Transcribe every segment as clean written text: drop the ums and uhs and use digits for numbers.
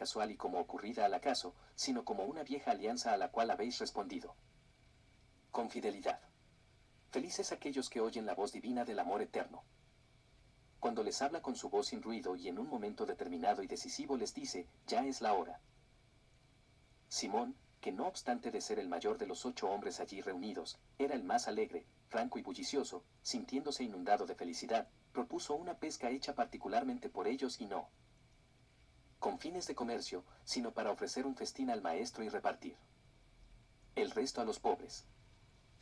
casual y como ocurrida al acaso, sino como una vieja alianza a la cual habéis respondido con fidelidad. Felices aquellos que oyen la voz divina del amor eterno. Cuando les habla con su voz sin ruido y en un momento determinado y decisivo les dice, ya es la hora. Simón, que no obstante de ser el mayor de los 8 hombres allí reunidos, era el más alegre, franco y bullicioso, sintiéndose inundado de felicidad, propuso una pesca hecha particularmente por ellos y no con fines de comercio, sino para ofrecer un festín al maestro y repartir el resto a los pobres.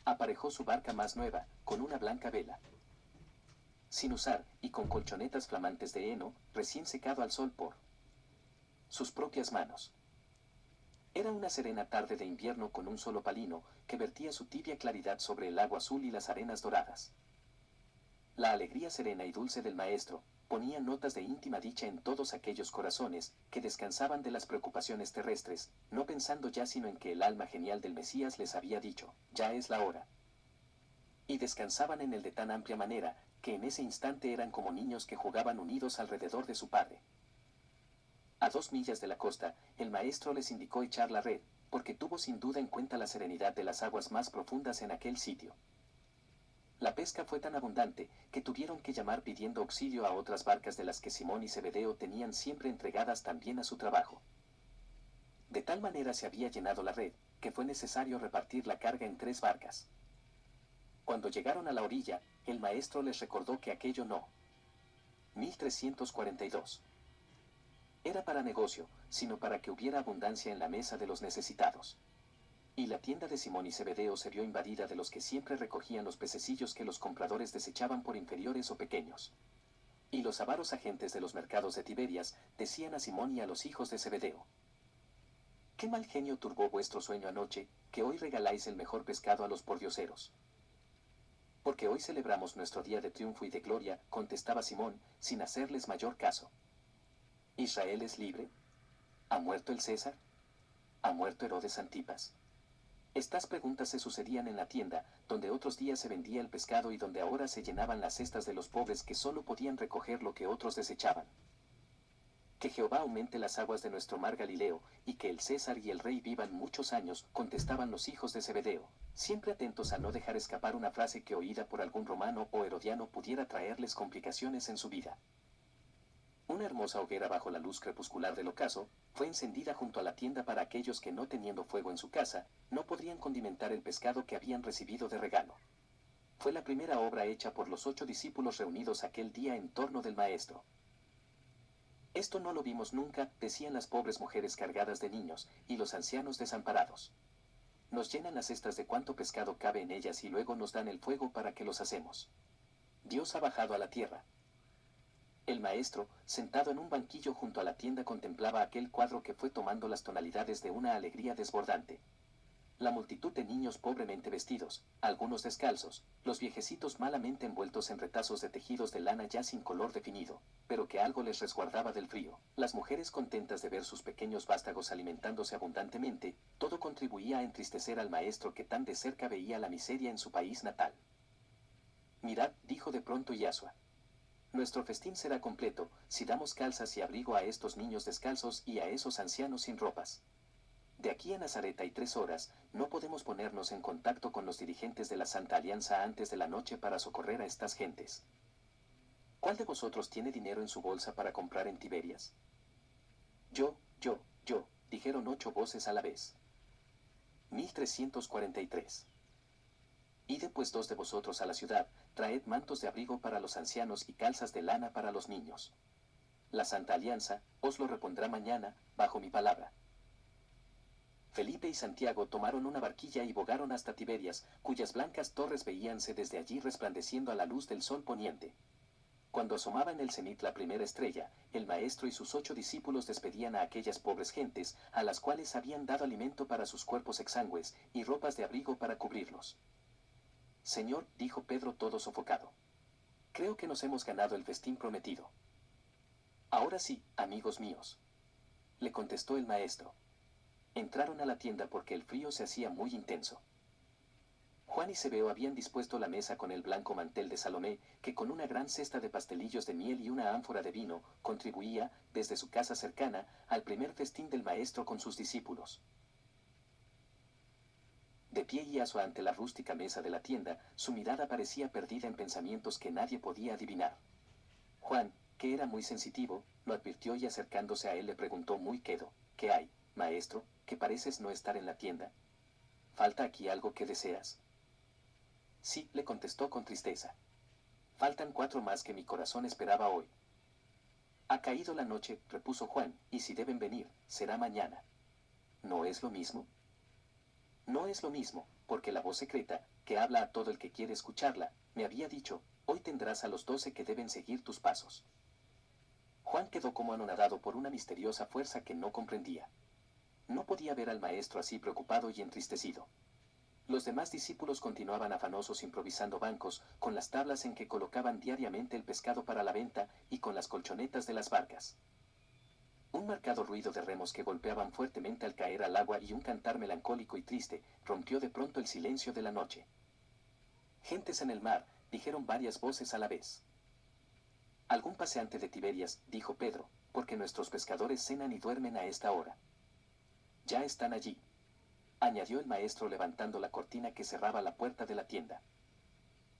Aparejó su barca más nueva, con una blanca vela, sin usar, y con colchonetas flamantes de heno, recién secado al sol por sus propias manos. Era una serena tarde de invierno con un solo palino, que vertía su tibia claridad sobre el agua azul y las arenas doradas. La alegría serena y dulce del maestro ponía notas de íntima dicha en todos aquellos corazones que descansaban de las preocupaciones terrestres, no pensando ya sino en que el alma genial del Mesías les había dicho, ya es la hora. Y descansaban en él de tan amplia manera, que en ese instante eran como niños que jugaban unidos alrededor de su padre. A 2 millas de la costa, el maestro les indicó echar la red, porque tuvo sin duda en cuenta la serenidad de las aguas más profundas en aquel sitio. La pesca fue tan abundante, que tuvieron que llamar pidiendo auxilio a otras barcas de las que Simón y Zebedeo tenían siempre entregadas también a su trabajo. De tal manera se había llenado la red, que fue necesario repartir la carga en 3 barcas. Cuando llegaron a la orilla, el maestro les recordó que aquello no 1342 era para negocio, sino para que hubiera abundancia en la mesa de los necesitados. Y la tienda de Simón y Zebedeo se vio invadida de los que siempre recogían los pececillos que los compradores desechaban por inferiores o pequeños. Y los avaros agentes de los mercados de Tiberias decían a Simón y a los hijos de Zebedeo: ¿qué mal genio turbó vuestro sueño anoche, que hoy regaláis el mejor pescado a los pordioseros? Porque hoy celebramos nuestro día de triunfo y de gloria, contestaba Simón, sin hacerles mayor caso. ¿Israel es libre? ¿Ha muerto el César? ¿Ha muerto Herodes Antipas? Estas preguntas se sucedían en la tienda, donde otros días se vendía el pescado y donde ahora se llenaban las cestas de los pobres que solo podían recoger lo que otros desechaban. Que Jehová aumente las aguas de nuestro mar Galileo, y que el César y el rey vivan muchos años, contestaban los hijos de Zebedeo, siempre atentos a no dejar escapar una frase que oída por algún romano o herodiano pudiera traerles complicaciones en su vida. Una hermosa hoguera bajo la luz crepuscular del ocaso fue encendida junto a la tienda para aquellos que, no teniendo fuego en su casa, no podrían condimentar el pescado que habían recibido de regalo. Fue la primera obra hecha por los 8 discípulos reunidos aquel día en torno del maestro. Esto no lo vimos nunca, decían las pobres mujeres cargadas de niños, y los ancianos desamparados. Nos llenan las cestas de cuánto pescado cabe en ellas y luego nos dan el fuego para que los hacemos. Dios ha bajado a la tierra. El maestro, sentado en un banquillo junto a la tienda, contemplaba aquel cuadro que fue tomando las tonalidades de una alegría desbordante. La multitud de niños pobremente vestidos, algunos descalzos, los viejecitos malamente envueltos en retazos de tejidos de lana ya sin color definido, pero que algo les resguardaba del frío, las mujeres contentas de ver sus pequeños vástagos alimentándose abundantemente, todo contribuía a entristecer al maestro que tan de cerca veía la miseria en su país natal. Mirad, dijo de pronto Yasua. Nuestro festín será completo, si damos calzas y abrigo a estos niños descalzos y a esos ancianos sin ropas. De aquí a Nazaret hay 3 horas, no podemos ponernos en contacto con los dirigentes de la Santa Alianza antes de la noche para socorrer a estas gentes. ¿Cuál de vosotros tiene dinero en su bolsa para comprar en Tiberias? Yo, dijeron 8 voces a la vez. 1343. Id pues 2 de vosotros a la ciudad, traed mantos de abrigo para los ancianos y calzas de lana para los niños. La Santa Alianza os lo repondrá mañana, bajo mi palabra. Felipe y Santiago tomaron una barquilla y bogaron hasta Tiberias, cuyas blancas torres veíanse desde allí resplandeciendo a la luz del sol poniente. Cuando asomaba en el cenit la primera estrella, el maestro y sus 8 discípulos despedían a aquellas pobres gentes, a las cuales habían dado alimento para sus cuerpos exangües, y ropas de abrigo para cubrirlos. Señor, dijo Pedro todo sofocado, creo que nos hemos ganado el festín prometido. Ahora sí, amigos míos, le contestó el maestro. Entraron a la tienda porque el frío se hacía muy intenso. Juan y Zebeo habían dispuesto la mesa con el blanco mantel de Salomé, que con una gran cesta de pastelillos de miel y una ánfora de vino, contribuía, desde su casa cercana, al primer festín del maestro con sus discípulos. De pie y aso ante la rústica mesa de la tienda, su mirada parecía perdida en pensamientos que nadie podía adivinar. Juan, que era muy sensitivo, lo advirtió y acercándose a él le preguntó muy quedo: ¿Qué hay, maestro, que pareces no estar en la tienda? ¿Falta aquí algo que deseas? Sí, le contestó con tristeza. Faltan 4 más que mi corazón esperaba hoy. Ha caído la noche, repuso Juan, y si deben venir, será mañana. ¿No es lo mismo? No es lo mismo, porque la voz secreta, que habla a todo el que quiere escucharla, me había dicho: hoy tendrás a los 12 que deben seguir tus pasos. Juan quedó como anonadado por una misteriosa fuerza que no comprendía. No podía ver al maestro así preocupado y entristecido. Los demás discípulos continuaban afanosos improvisando bancos, con las tablas en que colocaban diariamente el pescado para la venta y con las colchonetas de las barcas. Un marcado ruido de remos que golpeaban fuertemente al caer al agua y un cantar melancólico y triste rompió de pronto el silencio de la noche. Gentes en el mar, dijeron varias voces a la vez. Algún paseante de Tiberias, dijo Pedro, porque nuestros pescadores cenan y duermen a esta hora. Ya están allí, añadió el maestro levantando la cortina que cerraba la puerta de la tienda.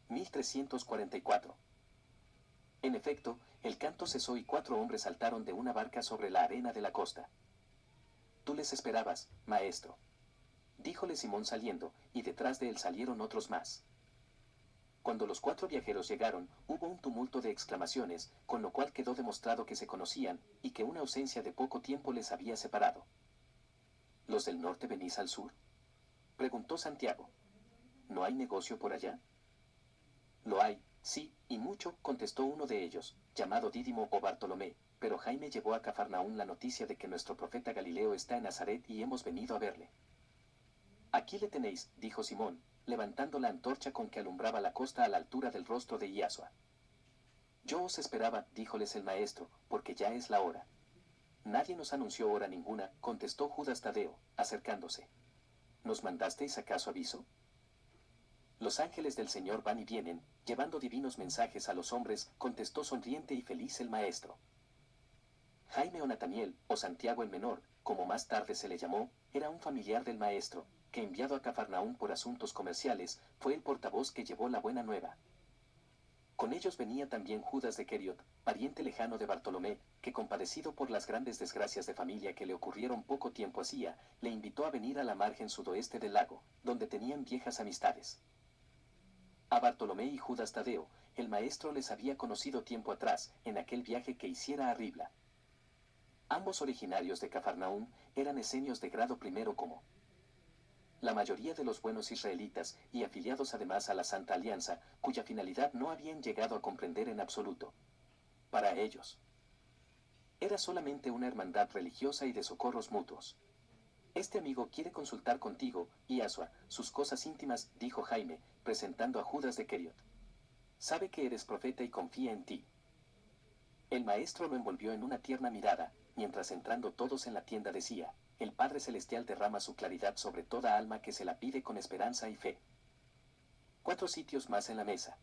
1344. En efecto, el canto cesó y 4 hombres saltaron de una barca sobre la arena de la costa. Tú les esperabas, maestro, díjole Simón saliendo, y detrás de él salieron otros más. Cuando los 4 viajeros llegaron, hubo un tumulto de exclamaciones, con lo cual quedó demostrado que se conocían, y que una ausencia de poco tiempo les había separado. ¿Los del norte venís al sur?, preguntó Santiago. ¿No hay negocio por allá? Lo hay, sí, y mucho, contestó uno de ellos, llamado Dídimo o Bartolomé, pero Jaime llevó a Cafarnaún la noticia de que nuestro profeta Galileo está en Nazaret y hemos venido a verle. Aquí le tenéis, dijo Simón, levantando la antorcha con que alumbraba la costa a la altura del rostro de Iasua. Yo os esperaba, díjoles el maestro, porque ya es la hora. Nadie nos anunció hora ninguna, contestó Judas Tadeo, acercándose. ¿Nos mandasteis acaso aviso? Los ángeles del Señor van y vienen, llevando divinos mensajes a los hombres, contestó sonriente y feliz el maestro. Jaime o Nataniel, o Santiago el menor, como más tarde se le llamó, era un familiar del maestro, que enviado a Cafarnaún por asuntos comerciales, fue el portavoz que llevó la buena nueva. Con ellos venía también Judas de Queriot, pariente lejano de Bartolomé, que compadecido por las grandes desgracias de familia que le ocurrieron poco tiempo hacía, le invitó a venir a la margen sudoeste del lago, donde tenían viejas amistades. A Bartolomé y Judas Tadeo, el maestro les había conocido tiempo atrás, en aquel viaje que hiciera a Ribla. Ambos originarios de Cafarnaún, eran esenios de grado primero como la mayoría de los buenos israelitas, y afiliados además a la Santa Alianza, cuya finalidad no habían llegado a comprender en absoluto. Para ellos, era solamente una hermandad religiosa y de socorros mutuos. Este amigo quiere consultar contigo, Iasua, sus cosas íntimas, dijo Jaime, presentando a Judas de Queriot. Sabe que eres profeta y confía en ti. El maestro lo envolvió en una tierna mirada, mientras entrando todos en la tienda decía: el Padre Celestial derrama su claridad sobre toda alma que se la pide con esperanza y fe. 4 sitios más en la mesa,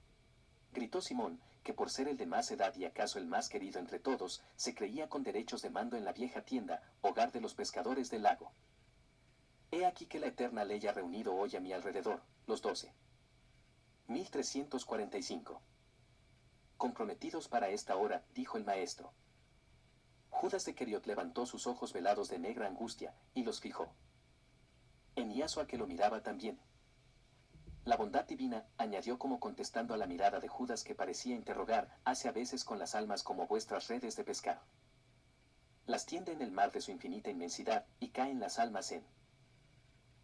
gritó Simón, que por ser el de más edad y acaso el más querido entre todos, se creía con derechos de mando en la vieja tienda, hogar de los pescadores del lago. He aquí que la eterna ley ha reunido hoy a mi alrededor, los 12. 1345. Comprometidos para esta hora, dijo el maestro. Judas de Queriot levantó sus ojos velados de negra angustia, y los fijó en Iasua, que lo miraba también. La bondad divina, añadió como contestando a la mirada de Judas que parecía interrogar, hace a veces con las almas como vuestras redes de pescar. Las tiende en el mar de su infinita inmensidad, y caen las almas en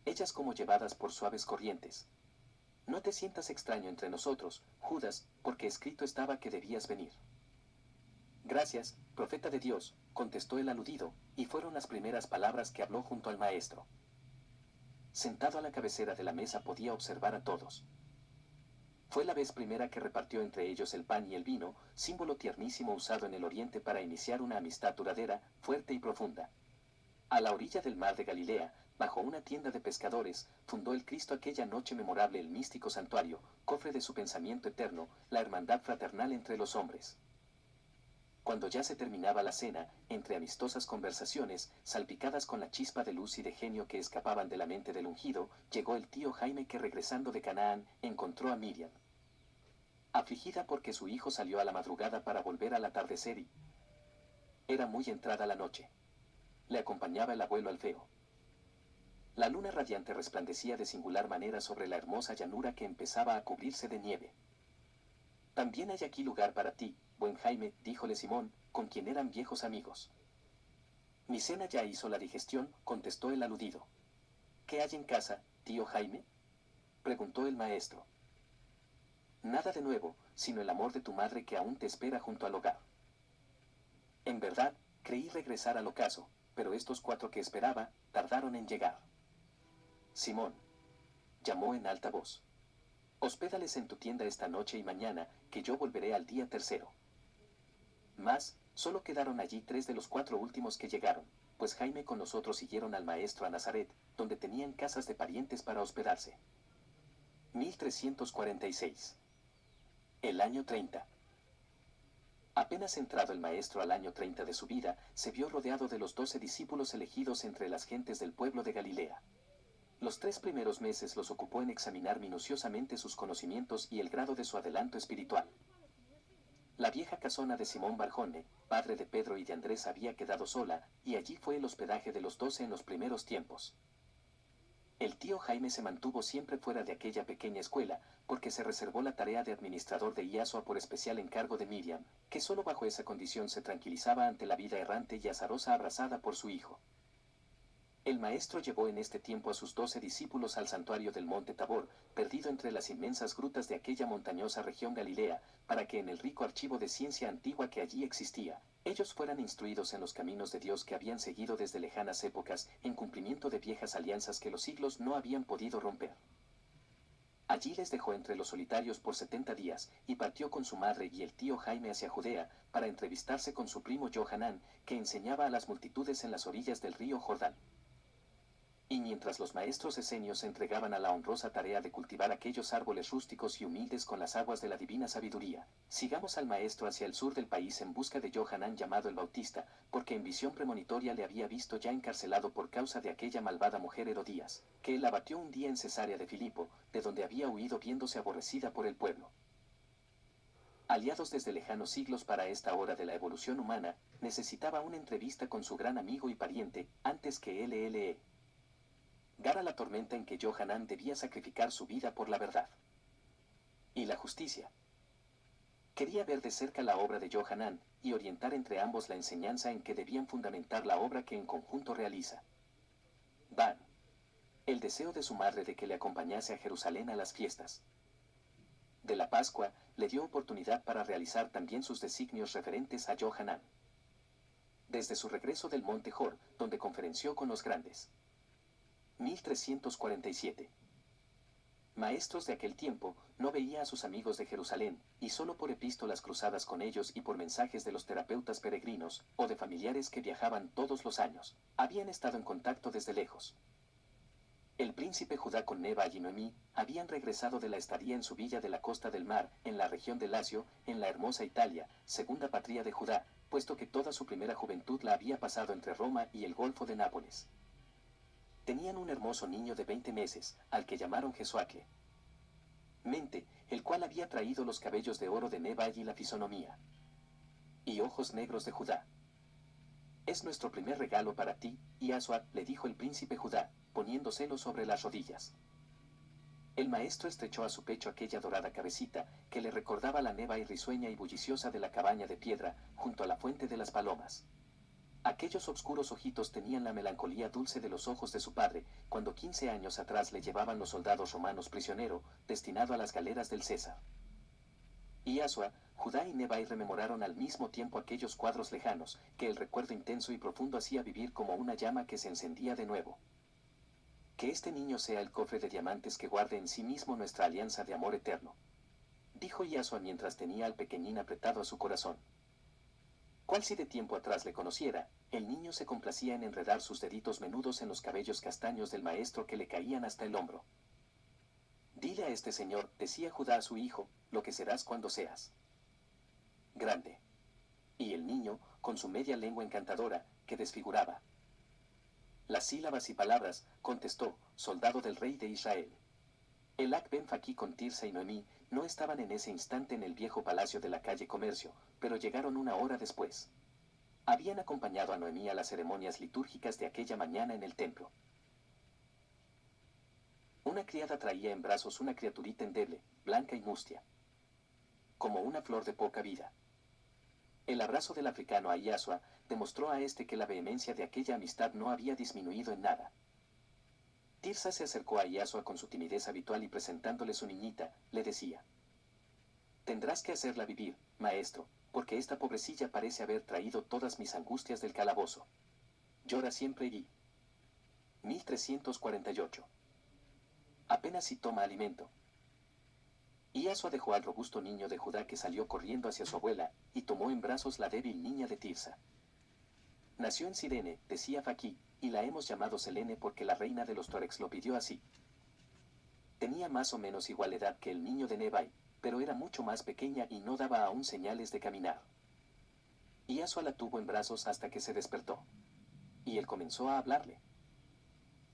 ellas como llevadas por suaves corrientes. No te sientas extraño entre nosotros, Judas, porque escrito estaba que debías venir. Gracias, profeta de Dios, contestó el aludido, y fueron las primeras palabras que habló junto al maestro. Sentado a la cabecera de la mesa podía observar a todos. Fue la vez primera que repartió entre ellos el pan y el vino, símbolo tiernísimo usado en el Oriente para iniciar una amistad duradera, fuerte y profunda. A la orilla del mar de Galilea, bajo una tienda de pescadores, fundó el Cristo aquella noche memorable el místico santuario, cofre de su pensamiento eterno, la hermandad fraternal entre los hombres. Cuando ya se terminaba la cena, entre amistosas conversaciones, salpicadas con la chispa de luz y de genio que escapaban de la mente del ungido, llegó el tío Jaime que regresando de Canaán, encontró a Miriam. Afligida porque su hijo salió a la madrugada para volver al atardecer y era muy entrada la noche. Le acompañaba el abuelo Alfeo. La luna radiante resplandecía de singular manera sobre la hermosa llanura que empezaba a cubrirse de nieve. También hay aquí lugar para ti, buen Jaime, díjole Simón, con quien eran viejos amigos. Mi cena ya hizo la digestión, contestó el aludido. ¿Qué hay en casa, tío Jaime? Preguntó el maestro. Nada de nuevo, sino el amor de tu madre que aún te espera junto al hogar. En verdad, creí regresar al ocaso, pero estos 4 que esperaba, tardaron en llegar. Simón, llamó en alta voz. Hospédales en tu tienda esta noche y mañana, que yo volveré al día tercero. Mas, solo quedaron allí 3 de los 4 últimos que llegaron, pues Jaime con nosotros siguieron al maestro a Nazaret, donde tenían casas de parientes para hospedarse. 1346. El año 30. Apenas entrado el maestro al año 30 de su vida, se vio rodeado de los 12 discípulos elegidos entre las gentes del pueblo de Galilea. Los 3 primeros meses los ocupó en examinar minuciosamente sus conocimientos y el grado de su adelanto espiritual. La vieja casona de Simón Barjone, padre de Pedro y de Andrés, había quedado sola, y allí fue el hospedaje de los 12 en los primeros tiempos. El tío Jaime se mantuvo siempre fuera de aquella pequeña escuela, porque se reservó la tarea de administrador de Iasua por especial encargo de Miriam, que solo bajo esa condición se tranquilizaba ante la vida errante y azarosa abrazada por su hijo. El maestro llevó en este tiempo a sus 12 discípulos al santuario del monte Tabor, perdido entre las inmensas grutas de aquella montañosa región galilea, para que en el rico archivo de ciencia antigua que allí existía, ellos fueran instruidos en los caminos de Dios que habían seguido desde lejanas épocas, en cumplimiento de viejas alianzas que los siglos no habían podido romper. Allí les dejó entre los solitarios por 70 días, y partió con su madre y el tío Jaime hacia Judea, para entrevistarse con su primo Johanán, que enseñaba a las multitudes en las orillas del río Jordán. Y mientras los maestros esenios se entregaban a la honrosa tarea de cultivar aquellos árboles rústicos y humildes con las aguas de la divina sabiduría, sigamos al maestro hacia el sur del país en busca de Johanán llamado el Bautista, porque en visión premonitoria le había visto ya encarcelado por causa de aquella malvada mujer Herodías, que él abatió un día en Cesarea de Filipo, de donde había huido viéndose aborrecida por el pueblo. Aliados desde lejanos siglos para esta hora de la evolución humana, necesitaba una entrevista con su gran amigo y pariente, antes que Lle. Gara la tormenta en que Johanán debía sacrificar su vida por la verdad y la justicia. Quería ver de cerca la obra de Johanán y orientar entre ambos la enseñanza en que debían fundamentar la obra que en conjunto realiza. Van. El deseo de su madre de que le acompañase a Jerusalén a las fiestas de la Pascua le dio oportunidad para realizar también sus designios referentes a Johanán. Desde su regreso del monte Jor, donde conferenció con los grandes. 1347. Maestros de aquel tiempo, no veía a sus amigos de Jerusalén, y solo por epístolas cruzadas con ellos y por mensajes de los terapeutas peregrinos, o de familiares que viajaban todos los años, habían estado en contacto desde lejos. El príncipe Judá con Neba y Noemí habían regresado de la estadía en su villa de la costa del mar, en la región de Lacio, en la hermosa Italia, segunda patria de Judá, puesto que toda su primera juventud la había pasado entre Roma y el Golfo de Nápoles. Tenían un hermoso niño de 20 meses, al que llamaron Jesuacle. Mente, el cual había traído los cabellos de oro de Neba y la fisonomía. Y ojos negros de Judá. Es nuestro primer regalo para ti, y Asua, le dijo el príncipe Judá, poniéndoselo sobre las rodillas. El maestro estrechó a su pecho aquella dorada cabecita, que le recordaba la Neba y risueña y bulliciosa de la cabaña de piedra, junto a la fuente de las palomas. Aquellos obscuros ojitos tenían la melancolía dulce de los ojos de su padre, cuando 15 años atrás le llevaban los soldados romanos prisionero, destinado a las galeras del César. Y Asua, Judá y Nebai rememoraron al mismo tiempo aquellos cuadros lejanos, que el recuerdo intenso y profundo hacía vivir como una llama que se encendía de nuevo. Que este niño sea el cofre de diamantes que guarde en sí mismo nuestra alianza de amor eterno, dijo Yasua mientras tenía al pequeñín apretado a su corazón. Cual si de tiempo atrás le conociera, el niño se complacía en enredar sus deditos menudos en los cabellos castaños del maestro que le caían hasta el hombro. Dile a este señor, decía Judá a su hijo, lo que serás cuando seas grande. Y el niño, con su media lengua encantadora, que desfiguraba las sílabas y palabras, contestó, soldado del rey de Israel. Elak Ben Faquí con Tirsa y Noemí no estaban en ese instante en el viejo palacio de la calle Comercio, pero llegaron una hora después. Habían acompañado a Noemí a las ceremonias litúrgicas de aquella mañana en el templo. Una criada traía en brazos una criaturita endeble, blanca y mustia, como una flor de poca vida. El abrazo del africano a Yasua demostró a este que la vehemencia de aquella amistad no había disminuido en nada. Tirsa se acercó a Yasua con su timidez habitual y presentándole su niñita, le decía: tendrás que hacerla vivir, maestro, porque esta pobrecilla parece haber traído todas mis angustias del calabozo. Llora siempre y... 1348. Apenas si toma alimento. Yasua dejó al robusto niño de Judá que salió corriendo hacia su abuela, y tomó en brazos la débil niña de Tirsa. Nació en Cirene, decía Faquí, y la hemos llamado Selene porque la reina de los Tuaregs lo pidió así. Tenía más o menos igual edad que el niño de Nebai, pero era mucho más pequeña y no daba aún señales de caminar. Yasua la tuvo en brazos hasta que se despertó. Y él comenzó a hablarle.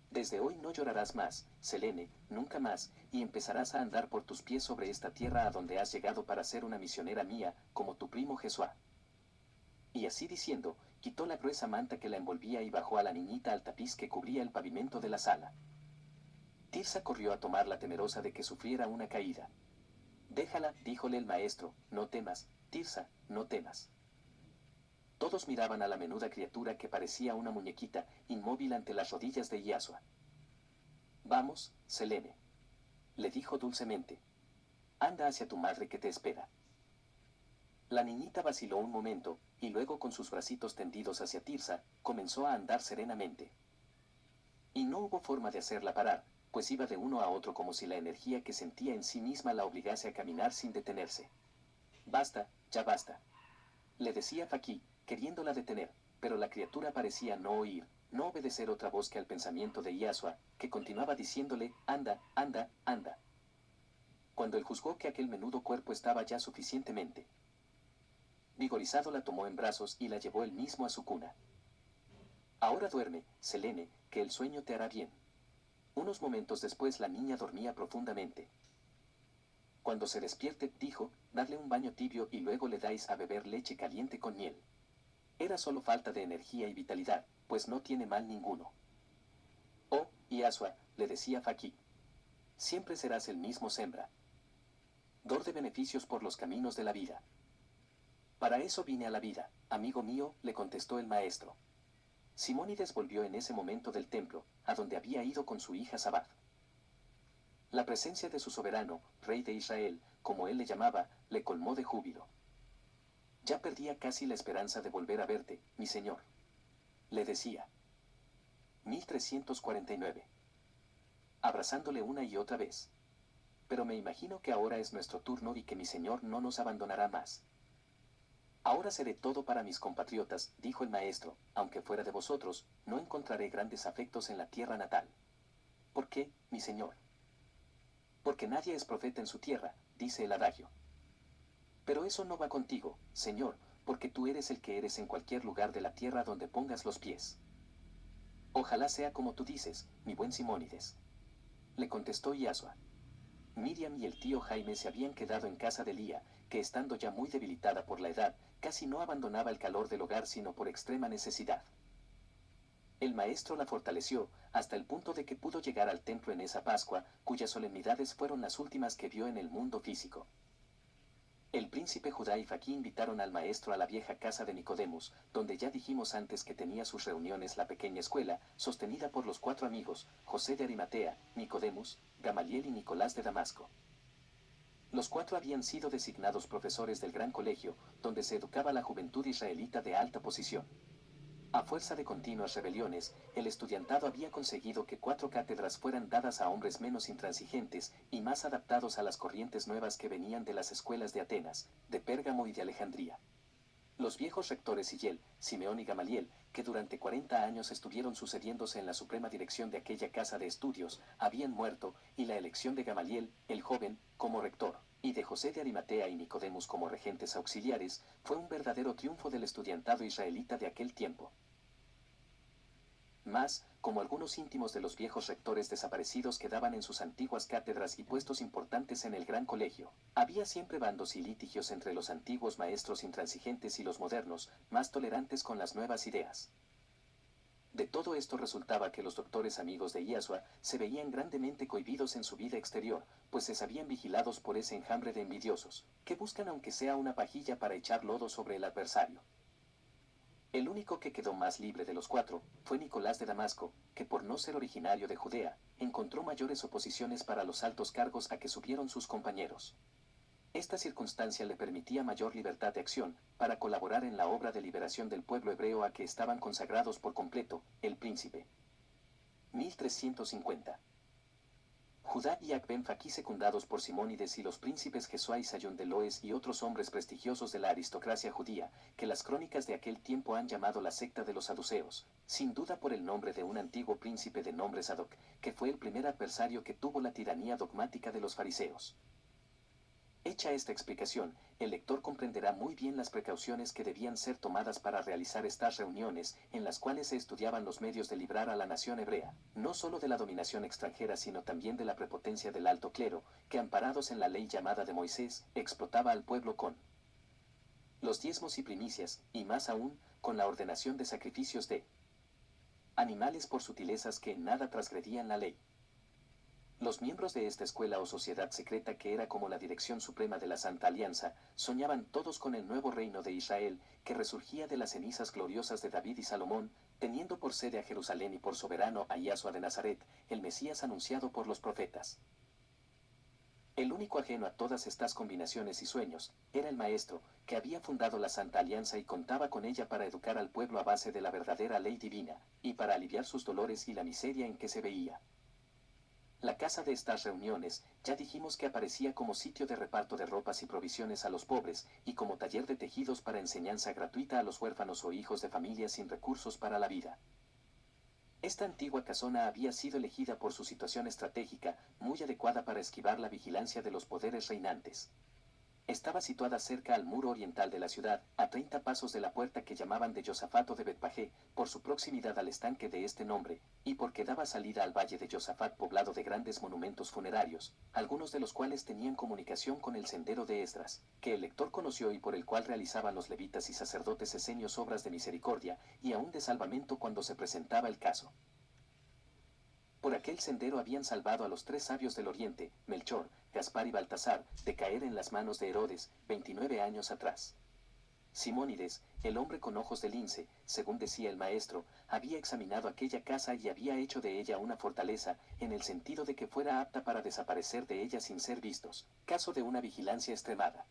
Desde hoy no llorarás más, Selene, nunca más, y empezarás a andar por tus pies sobre esta tierra a donde has llegado para ser una misionera mía, como tu primo Jesuá. Y así diciendo, quitó la gruesa manta que la envolvía y bajó a la niñita al tapiz que cubría el pavimento de la sala. Tirsa corrió a tomarla temerosa de que sufriera una caída. Déjala, díjole el maestro, no temas, Tirsa, no temas. Todos miraban a la menuda criatura que parecía una muñequita, inmóvil ante las rodillas de Yasua. Vamos, Selene, le dijo dulcemente. Anda hacia tu madre que te espera. La niñita vaciló un momento, y luego con sus bracitos tendidos hacia Tirsa, comenzó a andar serenamente. Y no hubo forma de hacerla parar, pues iba de uno a otro como si la energía que sentía en sí misma la obligase a caminar sin detenerse. Basta, ya basta, le decía Faquí, queriéndola detener, pero la criatura parecía no oír, no obedecer otra voz que al pensamiento de Yasua, que continuaba diciéndole, anda, anda, anda. Cuando él juzgó que aquel menudo cuerpo estaba ya suficientemente vigorizado, la tomó en brazos y la llevó él mismo a su cuna. Ahora duerme, Selene, que el sueño te hará bien. Unos momentos después la niña dormía profundamente. Cuando se despierte, dijo, dadle un baño tibio y luego le dais a beber leche caliente con miel. Era solo falta de energía y vitalidad, pues no tiene mal ninguno. Oh, Yasua, le decía Faquí, siempre serás el mismo Sembra, dor de beneficios por los caminos de la vida. Para eso vine a la vida, amigo mío, le contestó el maestro. Simónides volvió en ese momento del templo, a donde había ido con su hija Sabat. La presencia de su soberano, rey de Israel, como él le llamaba, le colmó de júbilo. Ya perdía casi la esperanza de volver a verte, mi señor, le decía. 1349. Abrazándole una y otra vez. Pero me imagino que ahora es nuestro turno y que mi señor no nos abandonará más. Ahora seré todo para mis compatriotas, dijo el maestro, aunque fuera de vosotros, no encontraré grandes afectos en la tierra natal. ¿Por qué, mi señor? Porque nadie es profeta en su tierra, dice el adagio. Pero eso no va contigo, señor, porque tú eres el que eres en cualquier lugar de la tierra donde pongas los pies. Ojalá sea como tú dices, mi buen Simónides, le contestó Yasua. Miriam y el tío Jaime se habían quedado en casa de Lía, que estando ya muy debilitada por la edad, casi no abandonaba el calor del hogar sino por extrema necesidad. El maestro la fortaleció, hasta el punto de que pudo llegar al templo en esa Pascua, cuyas solemnidades fueron las últimas que vio en el mundo físico. El príncipe Judá y Faquí invitaron al maestro a la vieja casa de Nicodemus, donde ya dijimos antes que tenía sus reuniones la pequeña escuela, sostenida por los 4 amigos, José de Arimatea, Nicodemus, Gamaliel y Nicolás de Damasco. Los 4 habían sido designados profesores del gran colegio, donde se educaba la juventud israelita de alta posición. A fuerza de continuas rebeliones, el estudiantado había conseguido que 4 cátedras fueran dadas a hombres menos intransigentes y más adaptados a las corrientes nuevas que venían de las escuelas de Atenas, de Pérgamo y de Alejandría. Los viejos rectores Hillel, Simeón y Gamaliel, que durante 40 años estuvieron sucediéndose en la suprema dirección de aquella casa de estudios, habían muerto, y la elección de Gamaliel, el joven, como rector, y de José de Arimatea y Nicodemus como regentes auxiliares, fue un verdadero triunfo del estudiantado israelita de aquel tiempo. Mas, como algunos íntimos de los viejos rectores desaparecidos quedaban en sus antiguas cátedras y puestos importantes en el gran colegio, había siempre bandos y litigios entre los antiguos maestros intransigentes y los modernos, más tolerantes con las nuevas ideas. De todo esto resultaba que los doctores amigos de Yahshua se veían grandemente cohibidos en su vida exterior, pues se sabían vigilados por ese enjambre de envidiosos, que buscan aunque sea una pajilla para echar lodo sobre el adversario. El único que quedó más libre de los cuatro fue Nicolás de Damasco, que por no ser originario de Judea, encontró mayores oposiciones para los altos cargos a que subieron sus compañeros. Esta circunstancia le permitía mayor libertad de acción para colaborar en la obra de liberación del pueblo hebreo a que estaban consagrados por completo, el príncipe. 1350. Judá y Akben Faki secundados por Simónides y los príncipes Jesúa y Sayón de Loes y otros hombres prestigiosos de la aristocracia judía, que las crónicas de aquel tiempo han llamado la secta de los saduceos, sin duda por el nombre de un antiguo príncipe de nombre Sadoc, que fue el primer adversario que tuvo la tiranía dogmática de los fariseos. Hecha esta explicación, el lector comprenderá muy bien las precauciones que debían ser tomadas para realizar estas reuniones, en las cuales se estudiaban los medios de librar a la nación hebrea, no solo de la dominación extranjera sino también de la prepotencia del alto clero, que amparados en la ley llamada de Moisés, explotaba al pueblo con los diezmos y primicias, y más aún, con la ordenación de sacrificios de animales por sutilezas que en nada transgredían la ley. Los miembros de esta escuela o sociedad secreta que era como la dirección suprema de la Santa Alianza, soñaban todos con el nuevo reino de Israel, que resurgía de las cenizas gloriosas de David y Salomón, teniendo por sede a Jerusalén y por soberano a Yahshua de Nazaret, el Mesías anunciado por los profetas. El único ajeno a todas estas combinaciones y sueños, era el Maestro, que había fundado la Santa Alianza y contaba con ella para educar al pueblo a base de la verdadera ley divina, y para aliviar sus dolores y la miseria en que se veía. La casa de estas reuniones, ya dijimos que aparecía como sitio de reparto de ropas y provisiones a los pobres, y como taller de tejidos para enseñanza gratuita a los huérfanos o hijos de familias sin recursos para la vida. Esta antigua casona había sido elegida por su situación estratégica, muy adecuada para esquivar la vigilancia de los poderes reinantes. Estaba situada cerca al muro oriental de la ciudad, a 30 pasos de la puerta que llamaban de Josafat o de Betpajé, por su proximidad al estanque de este nombre, y porque daba salida al valle de Josafat poblado de grandes monumentos funerarios, algunos de los cuales tenían comunicación con el sendero de Esdras, que el lector conoció y por el cual realizaban los levitas y sacerdotes esenios obras de misericordia, y aún de salvamento cuando se presentaba el caso. Por aquel sendero habían salvado a los tres sabios del oriente, Melchor, Gaspar y Baltasar, de caer en las manos de Herodes, 29 años atrás. Simónides, el hombre con ojos de lince, según decía el maestro, había examinado aquella casa y había hecho de ella una fortaleza, en el sentido de que fuera apta para desaparecer de ella sin ser vistos, caso de una vigilancia extremada.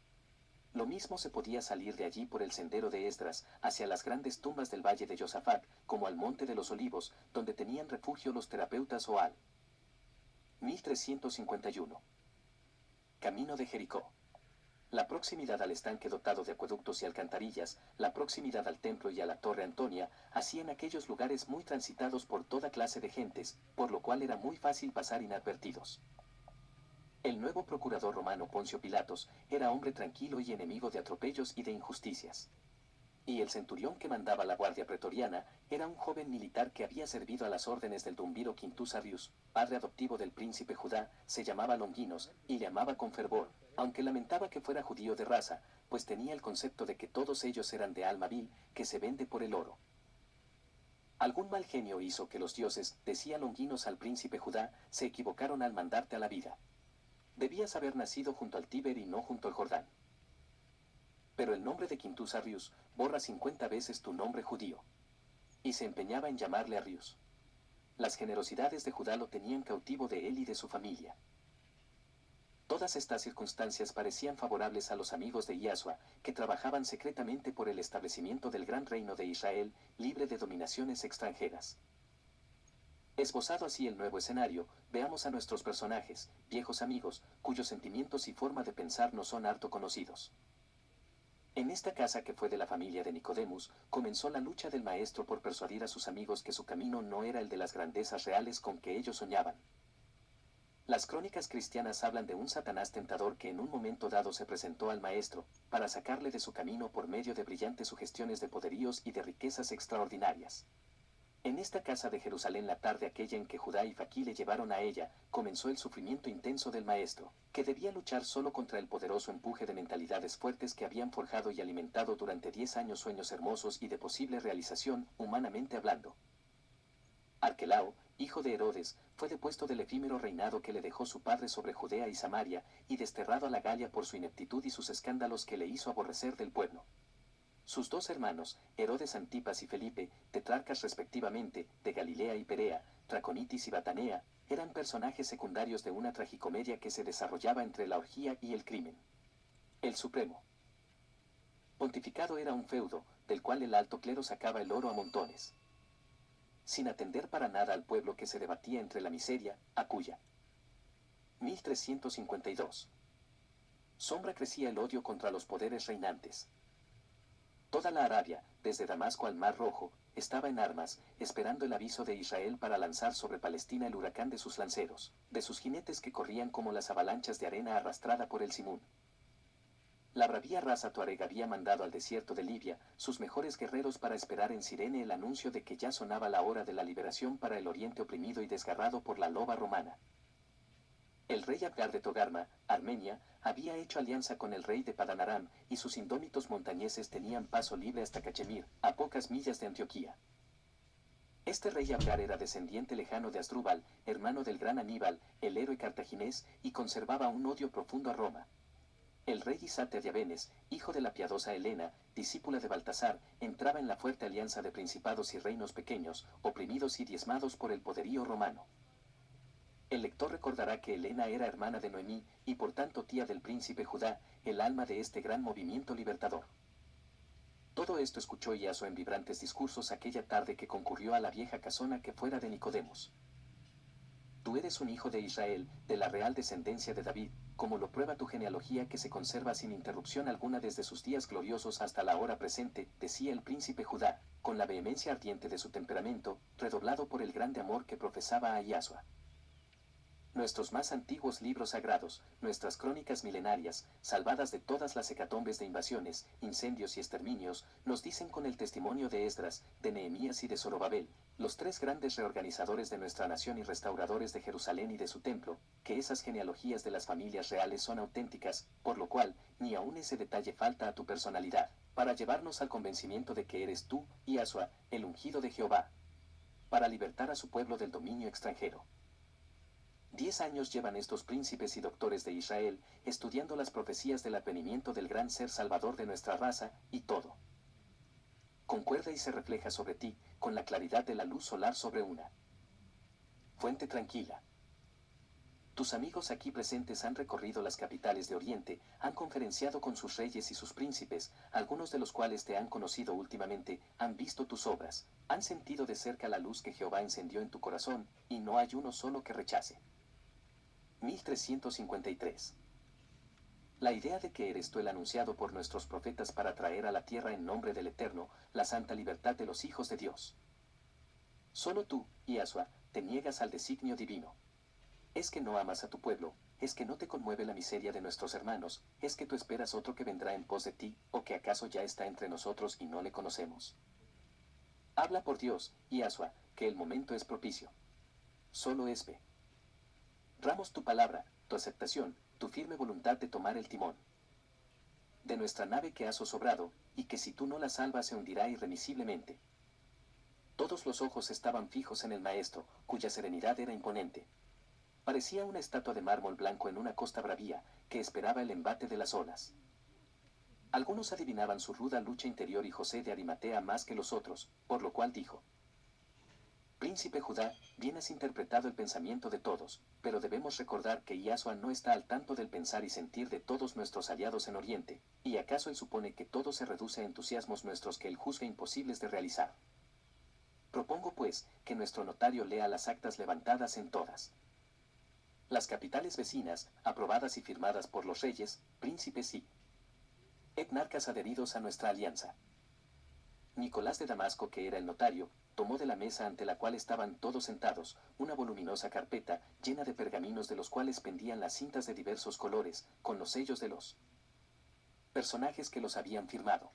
Lo mismo se podía salir de allí por el sendero de Esdras, hacia las grandes tumbas del valle de Josafat, como al monte de los olivos, donde tenían refugio los terapeutas o al 1351. Camino de Jericó. La proximidad al estanque dotado de acueductos y alcantarillas, la proximidad al templo y a la torre Antonia, hacían aquellos lugares muy transitados por toda clase de gentes, por lo cual era muy fácil pasar inadvertidos. El nuevo procurador romano Poncio Pilatos era hombre tranquilo y enemigo de atropellos y de injusticias. Y el centurión que mandaba la guardia pretoriana era un joven militar que había servido a las órdenes del dumbiro Quintus Arrius, padre adoptivo del príncipe Judá, se llamaba Longinos, y le amaba con fervor, aunque lamentaba que fuera judío de raza, pues tenía el concepto de que todos ellos eran de alma vil, que se vende por el oro. Algún mal genio hizo que los dioses, decía Longinos al príncipe Judá, se equivocaron al mandarte a la vida. Debías haber nacido junto al Tíber y no junto al Jordán. Pero el nombre de Quintus Arrius borra 50 veces tu nombre judío. Y se empeñaba en llamarle Arrius. Las generosidades de Judá lo tenían cautivo de él y de su familia. Todas estas circunstancias parecían favorables a los amigos de Yahshua, que trabajaban secretamente por el establecimiento del gran reino de Israel, libre de dominaciones extranjeras. Esbozado así el nuevo escenario, veamos a nuestros personajes, viejos amigos, cuyos sentimientos y forma de pensar no son harto conocidos. En esta casa que fue de la familia de Nicodemus, comenzó la lucha del maestro por persuadir a sus amigos que su camino no era el de las grandezas reales con que ellos soñaban. Las crónicas cristianas hablan de un Satanás tentador que en un momento dado se presentó al maestro, para sacarle de su camino por medio de brillantes sugestiones de poderíos y de riquezas extraordinarias. En esta casa de Jerusalén la tarde aquella en que Judá y Faquí le llevaron a ella, comenzó el sufrimiento intenso del maestro, que debía luchar solo contra el poderoso empuje de mentalidades fuertes que habían forjado y alimentado durante 10 años sueños hermosos y de posible realización, humanamente hablando. Arquelao, hijo de Herodes, fue depuesto del efímero reinado que le dejó su padre sobre Judea y Samaria, y desterrado a la Galia por su ineptitud y sus escándalos que le hizo aborrecer del pueblo. Sus dos hermanos, Herodes Antipas y Felipe, tetrarcas respectivamente, de Galilea y Perea, Traconitis y Batanea, eran personajes secundarios de una tragicomedia que se desarrollaba entre la orgía y el crimen. El Supremo Pontificado era un feudo, del cual el alto clero sacaba el oro a montones, sin atender para nada al pueblo que se debatía entre la miseria, acuya. 1352. Sombra crecía el odio contra los poderes reinantes. Toda la Arabia, desde Damasco al Mar Rojo, estaba en armas, esperando el aviso de Israel para lanzar sobre Palestina el huracán de sus lanceros, de sus jinetes que corrían como las avalanchas de arena arrastrada por el Simún. La bravía raza tuareg había mandado al desierto de Libia sus mejores guerreros para esperar en Cirene el anuncio de que ya sonaba la hora de la liberación para el oriente oprimido y desgarrado por la loba romana. El rey Abgar de Togarma, Armenia, había hecho alianza con el rey de Padanaram, y sus indómitos montañeses tenían paso libre hasta Cachemir, a pocas millas de Antioquía. Este rey Abgar era descendiente lejano de Asdrúbal, hermano del gran Aníbal, el héroe cartaginés, y conservaba un odio profundo a Roma. El rey Isate de Abenes, hijo de la piadosa Helena, discípula de Baltasar, entraba en la fuerte alianza de principados y reinos pequeños, oprimidos y diezmados por el poderío romano. El lector recordará que Helena era hermana de Noemí, y por tanto tía del príncipe Judá, el alma de este gran movimiento libertador. Todo esto escuchó Iaso en vibrantes discursos aquella tarde que concurrió a la vieja casona que fuera de Nicodemus. Tú eres un hijo de Israel, de la real descendencia de David, como lo prueba tu genealogía que se conserva sin interrupción alguna desde sus días gloriosos hasta la hora presente, decía el príncipe Judá, con la vehemencia ardiente de su temperamento, redoblado por el grande amor que profesaba a Iasua. Nuestros más antiguos libros sagrados, nuestras crónicas milenarias, salvadas de todas las hecatombes de invasiones, incendios y exterminios, nos dicen con el testimonio de Esdras, de Nehemías y de Zorobabel, los tres grandes reorganizadores de nuestra nación y restauradores de Jerusalén y de su templo, que esas genealogías de las familias reales son auténticas, por lo cual, ni aun ese detalle falta a tu personalidad, para llevarnos al convencimiento de que eres tú, Iasua, el ungido de Jehová, para libertar a su pueblo del dominio extranjero. 10 años llevan estos príncipes y doctores de Israel, estudiando las profecías del advenimiento del gran ser salvador de nuestra raza, y todo concuerda y se refleja sobre ti, con la claridad de la luz solar sobre una fuente tranquila. Tus amigos aquí presentes han recorrido las capitales de Oriente, han conferenciado con sus reyes y sus príncipes, algunos de los cuales te han conocido últimamente, han visto tus obras, han sentido de cerca la luz que Jehová encendió en tu corazón, y no hay uno solo que rechace. 1353. La idea de que eres tú el anunciado por nuestros profetas para traer a la tierra en nombre del Eterno, la santa libertad de los hijos de Dios. Solo tú, Iasua, te niegas al designio divino. Es que no amas a tu pueblo, es que no te conmueve la miseria de nuestros hermanos, es que tú esperas otro que vendrá en pos de ti, o que acaso ya está entre nosotros y no le conocemos. Habla por Dios, Iasua, que el momento es propicio. Solo es fe. Ramos tu palabra, tu aceptación, tu firme voluntad de tomar el timón de nuestra nave que has zozobrado, y que si tú no la salvas se hundirá irremisiblemente. Todos los ojos estaban fijos en el maestro, cuya serenidad era imponente. Parecía una estatua de mármol blanco en una costa bravía, que esperaba el embate de las olas. Algunos adivinaban su ruda lucha interior y José de Arimatea más que los otros, por lo cual dijo: Príncipe Judá, bien has interpretado el pensamiento de todos, pero debemos recordar que Iasua no está al tanto del pensar y sentir de todos nuestros aliados en Oriente, y acaso él supone que todo se reduce a entusiasmos nuestros que él juzga imposibles de realizar. Propongo pues, que nuestro notario lea las actas levantadas en todas las capitales vecinas, aprobadas y firmadas por los reyes, príncipes y etnarcas adheridos a nuestra alianza. Nicolás de Damasco, que era el notario, tomó de la mesa ante la cual estaban todos sentados una voluminosa carpeta llena de pergaminos de los cuales pendían las cintas de diversos colores, con los sellos de los personajes que los habían firmado.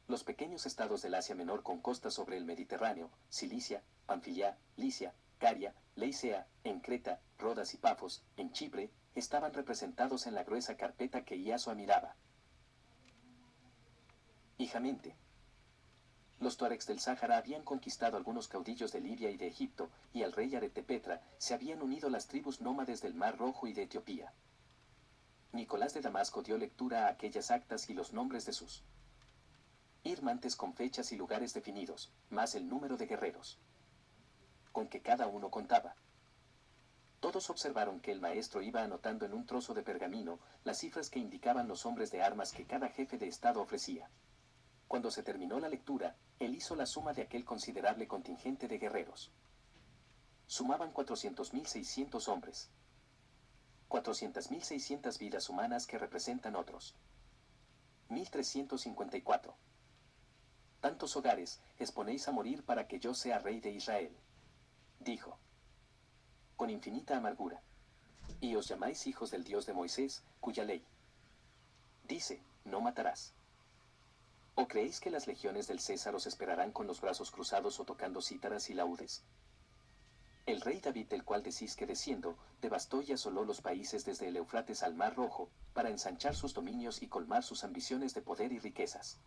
Los pequeños estados del Asia Menor con costas sobre el Mediterráneo, Cilicia, Panfilia, Licia, Caria, Leicea, en Creta, Rodas y Pafos, en Chipre, estaban representados en la gruesa carpeta que Iaso admiraba. Hijamente. Los tuaregs del Sáhara habían conquistado algunos caudillos de Libia y de Egipto, y al rey Aretepetra se habían unido las tribus nómades del Mar Rojo y de Etiopía. Nicolás de Damasco dio lectura a aquellas actas y los nombres de sus firmantes con fechas y lugares definidos, más el número de guerreros con que cada uno contaba. Todos observaron que el maestro iba anotando en un trozo de pergamino las cifras que indicaban los hombres de armas que cada jefe de estado ofrecía. Cuando se terminó la lectura, él hizo la suma de aquel considerable contingente de guerreros. Sumaban 400.600 hombres. 400.600 vidas humanas que representan otros 1.354. Tantos hogares exponéis a morir para que yo sea rey de Israel, dijo, con infinita amargura. Y os llamáis hijos del Dios de Moisés, cuya ley dice, no matarás. ¿O creéis que las legiones del César os esperarán con los brazos cruzados o tocando cítaras y laúdes? El rey David, del cual decís que desciendo, devastó y asoló los países desde el Eufrates al Mar Rojo, para ensanchar sus dominios y colmar sus ambiciones de poder y riquezas.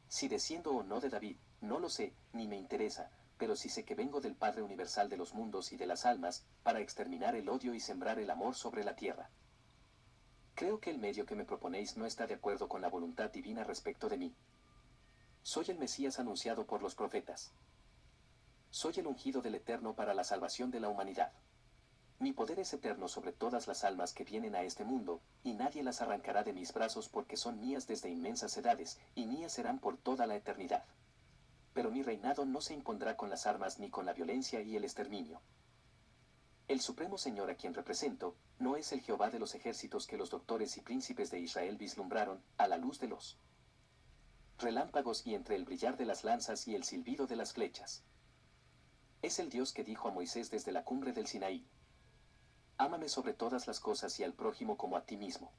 Si desciendo o no de David, no lo sé, ni me interesa, pero sí sé que vengo del Padre universal de los mundos y de las almas, para exterminar el odio y sembrar el amor sobre la tierra. Creo que el medio que me proponéis no está de acuerdo con la voluntad divina respecto de mí. Soy el Mesías anunciado por los profetas. Soy el ungido del Eterno para la salvación de la humanidad. Mi poder es eterno sobre todas las almas que vienen a este mundo, y nadie las arrancará de mis brazos porque son mías desde inmensas edades, y mías serán por toda la eternidad. Pero mi reinado no se impondrá con las armas ni con la violencia y el exterminio. El Supremo Señor a quien represento, no es el Jehová de los ejércitos que los doctores y príncipes de Israel vislumbraron, a la luz de los relámpagos y entre el brillar de las lanzas y el silbido de las flechas. Es el Dios que dijo a Moisés desde la cumbre del Sinaí: ámame sobre todas las cosas y al prójimo como a ti mismo.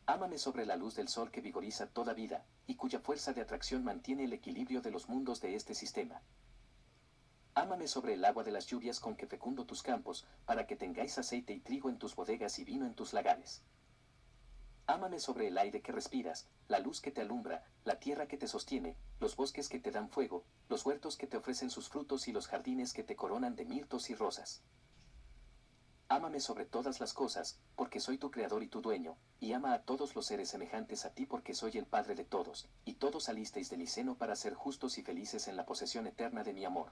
Ámame sobre la luz del sol que vigoriza toda vida, y cuya fuerza de atracción mantiene el equilibrio de los mundos de este sistema. Ámame sobre el agua de las lluvias con que fecundo tus campos, para que tengáis aceite y trigo en tus bodegas y vino en tus lagares. Ámame sobre el aire que respiras, la luz que te alumbra, la tierra que te sostiene, los bosques que te dan fuego, los huertos que te ofrecen sus frutos y los jardines que te coronan de mirtos y rosas. Ámame sobre todas las cosas, porque soy tu creador y tu dueño, y ama a todos los seres semejantes a ti porque soy el Padre de todos, y todos salisteis de mi seno para ser justos y felices en la posesión eterna de mi amor.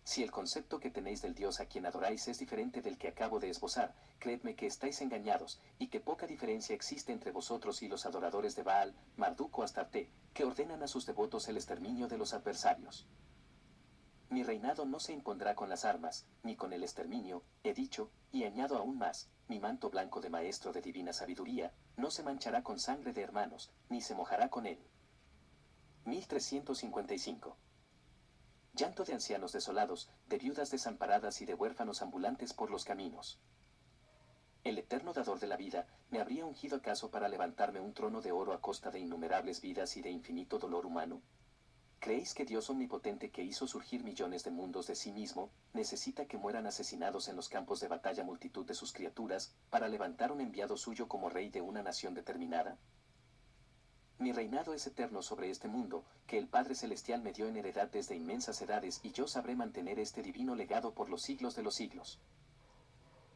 Si el concepto que tenéis del Dios a quien adoráis es diferente del que acabo de esbozar, creedme que estáis engañados, y que poca diferencia existe entre vosotros y los adoradores de Baal, Marduk o Astarte, que ordenan a sus devotos el exterminio de los adversarios. Mi reinado no se impondrá con las armas, ni con el exterminio, he dicho, y añado aún más, mi manto blanco de maestro de divina sabiduría, no se manchará con sangre de hermanos, ni se mojará con él. 1355. Llanto de ancianos desolados, de viudas desamparadas y de huérfanos ambulantes por los caminos. ¿El eterno dador de la vida me habría ungido acaso para levantarme un trono de oro a costa de innumerables vidas y de infinito dolor humano? ¿Creéis que Dios omnipotente, que hizo surgir millones de mundos de sí mismo, necesita que mueran asesinados en los campos de batalla multitud de sus criaturas, para levantar un enviado suyo como rey de una nación determinada? Mi reinado es eterno sobre este mundo, que el Padre Celestial me dio en heredad desde inmensas edades, y yo sabré mantener este divino legado por los siglos de los siglos.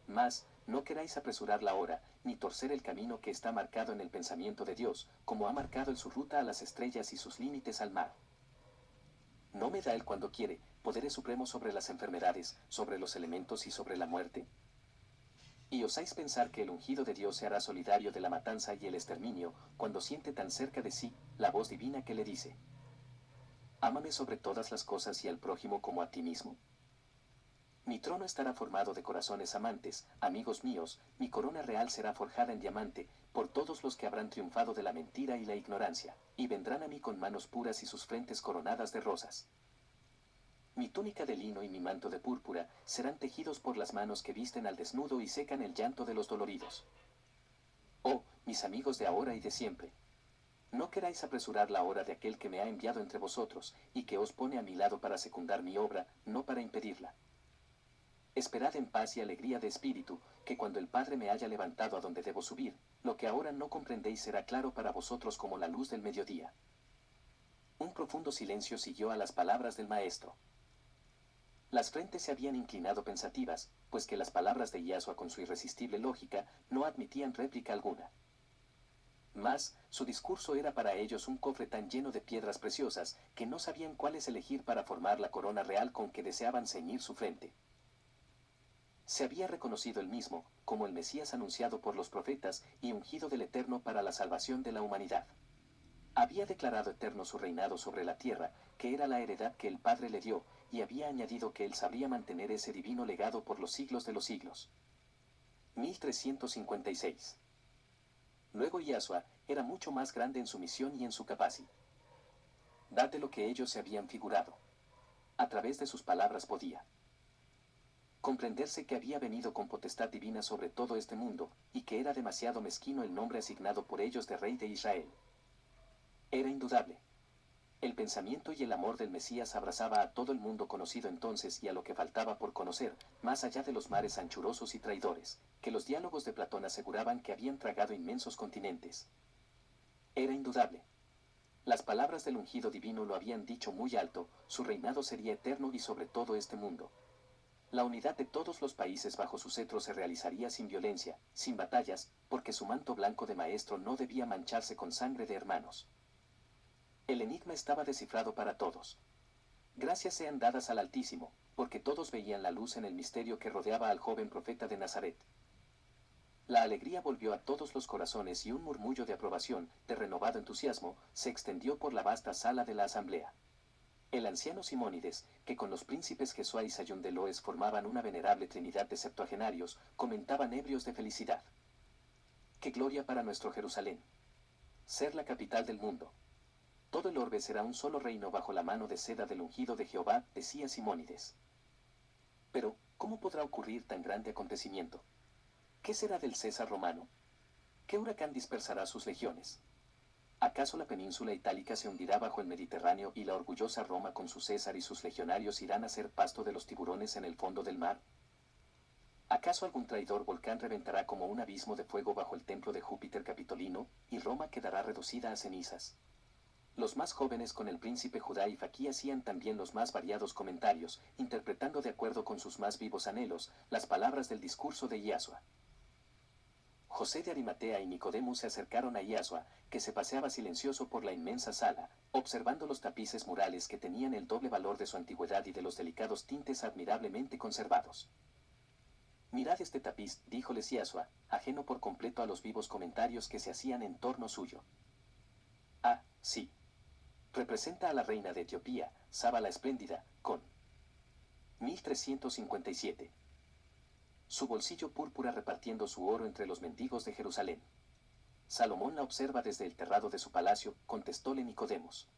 Mas, no queráis apresurar la hora, ni torcer el camino que está marcado en el pensamiento de Dios, como ha marcado en su ruta a las estrellas y sus límites al mar. ¿No me da Él cuando quiere poderes supremos sobre las enfermedades, sobre los elementos y sobre la muerte? ¿Y osáis pensar que el ungido de Dios se hará solidario de la matanza y el exterminio, cuando siente tan cerca de sí la voz divina que le dice: ámame sobre todas las cosas y al prójimo como a ti mismo? Mi trono estará formado de corazones amantes, amigos míos, mi corona real será forjada en diamante, por todos los que habrán triunfado de la mentira y la ignorancia, y vendrán a mí con manos puras y sus frentes coronadas de rosas. Mi túnica de lino y mi manto de púrpura serán tejidos por las manos que visten al desnudo y secan el llanto de los doloridos. Oh, mis amigos de ahora y de siempre, no queráis apresurar la hora de aquel que me ha enviado entre vosotros, y que os pone a mi lado para secundar mi obra, no para impedirla. Esperad en paz y alegría de espíritu, que cuando el Padre me haya levantado a donde debo subir, lo que ahora no comprendéis será claro para vosotros como la luz del mediodía. Un profundo silencio siguió a las palabras del maestro. Las frentes se habían inclinado pensativas, pues que las palabras de Yasua con su irresistible lógica no admitían réplica alguna. Mas, su discurso era para ellos un cofre tan lleno de piedras preciosas que no sabían cuáles elegir para formar la corona real con que deseaban ceñir su frente. Se había reconocido él mismo como el Mesías anunciado por los profetas y ungido del Eterno para la salvación de la humanidad. Había declarado eterno su reinado sobre la tierra, que era la heredad que el Padre le dio, y había añadido que él sabría mantener ese divino legado por los siglos de los siglos. 1356. Luego Yahshua era mucho más grande en su misión y en su capacidad de lo que ellos se habían figurado. A través de sus palabras podía comprenderse que había venido con potestad divina sobre todo este mundo, y que era demasiado mezquino el nombre asignado por ellos de Rey de Israel. Era indudable. El pensamiento y el amor del Mesías abrazaba a todo el mundo conocido entonces y a lo que faltaba por conocer, más allá de los mares anchurosos y traidores, que los diálogos de Platón aseguraban que habían tragado inmensos continentes. Era indudable. Las palabras del ungido divino lo habían dicho muy alto, su reinado sería eterno y sobre todo este mundo. La unidad de todos los países bajo su cetro se realizaría sin violencia, sin batallas, porque su manto blanco de maestro no debía mancharse con sangre de hermanos. El enigma estaba descifrado para todos. Gracias sean dadas al Altísimo, porque todos veían la luz en el misterio que rodeaba al joven profeta de Nazaret. La alegría volvió a todos los corazones y un murmullo de aprobación, de renovado entusiasmo, se extendió por la vasta sala de la asamblea. El anciano Simónides, que con los príncipes Jesúa y Sayún de Loes formaban una venerable trinidad de septuagenarios, comentaban ebrios de felicidad. ¡Qué gloria para nuestro Jerusalén! Ser la capital del mundo. Todo el orbe será un solo reino bajo la mano de seda del ungido de Jehová, decía Simónides. Pero, ¿cómo podrá ocurrir tan grande acontecimiento? ¿Qué será del César romano? ¿Qué huracán dispersará sus legiones? ¿Acaso la península itálica se hundirá bajo el Mediterráneo y la orgullosa Roma con su César y sus legionarios irán a ser pasto de los tiburones en el fondo del mar? ¿Acaso algún traidor volcán reventará como un abismo de fuego bajo el templo de Júpiter Capitolino, y Roma quedará reducida a cenizas? Los más jóvenes con el príncipe Judá y Faquí hacían también los más variados comentarios, interpretando de acuerdo con sus más vivos anhelos las palabras del discurso de Yahshua. José de Arimatea y Nicodemo se acercaron a Yahshua, que se paseaba silencioso por la inmensa sala, observando los tapices murales que tenían el doble valor de su antigüedad y de los delicados tintes admirablemente conservados. Mirad este tapiz, díjoles Yahshua, ajeno por completo a los vivos comentarios que se hacían en torno suyo. Ah, sí. Representa a la reina de Etiopía, Saba la Espléndida, con 1357. Su bolsillo púrpura repartiendo su oro entre los mendigos de Jerusalén. Salomón la observa desde el terrado de su palacio, contestóle Nicodemos.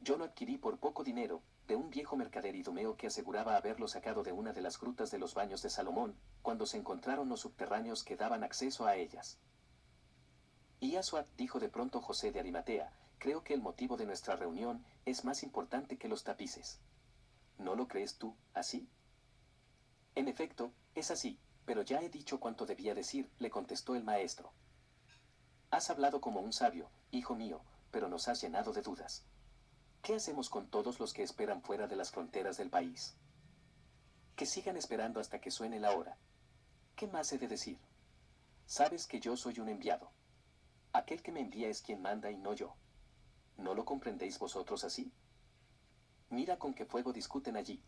Yo lo adquirí por poco dinero, de un viejo mercader idumeo que aseguraba haberlo sacado de una de las grutas de los baños de Salomón, cuando se encontraron los subterráneos que daban acceso a ellas. Y Yahshua, dijo de pronto José de Arimatea, creo que el motivo de nuestra reunión es más importante que los tapices. ¿No lo crees tú, así? En efecto, es así, pero ya he dicho cuanto debía decir, le contestó el maestro. Has hablado como un sabio, hijo mío, pero nos has llenado de dudas. ¿Qué hacemos con todos los que esperan fuera de las fronteras del país? Que sigan esperando hasta que suene la hora. ¿Qué más he de decir? Sabes que yo soy un enviado. Aquel que me envía es quien manda y no yo. ¿No lo comprendéis vosotros así? Mira con qué fuego discuten allí.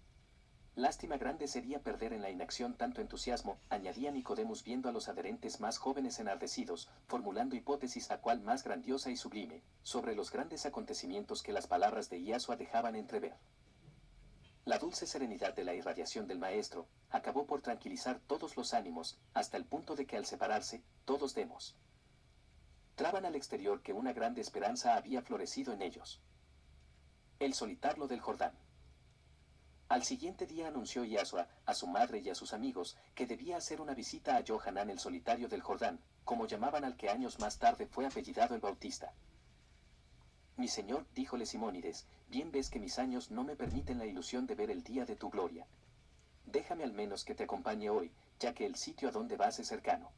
Lástima grande sería perder en la inacción tanto entusiasmo, añadía Nicodemus viendo a los adherentes más jóvenes enardecidos, formulando hipótesis a cual más grandiosa y sublime, sobre los grandes acontecimientos que las palabras de Yahshua dejaban entrever. La dulce serenidad de la irradiación del maestro acabó por tranquilizar todos los ánimos, hasta el punto de que al separarse, todos demostraban al exterior que una grande esperanza había florecido en ellos. El solitario del Jordán. Al siguiente día anunció Yahshua a su madre y a sus amigos que debía hacer una visita a Johanán el solitario del Jordán, como llamaban al que años más tarde fue apellidado el Bautista. Mi señor, díjole Simónides, bien ves que mis años no me permiten la ilusión de ver el día de tu gloria. Déjame al menos que te acompañe hoy, ya que el sitio a donde vas es cercano.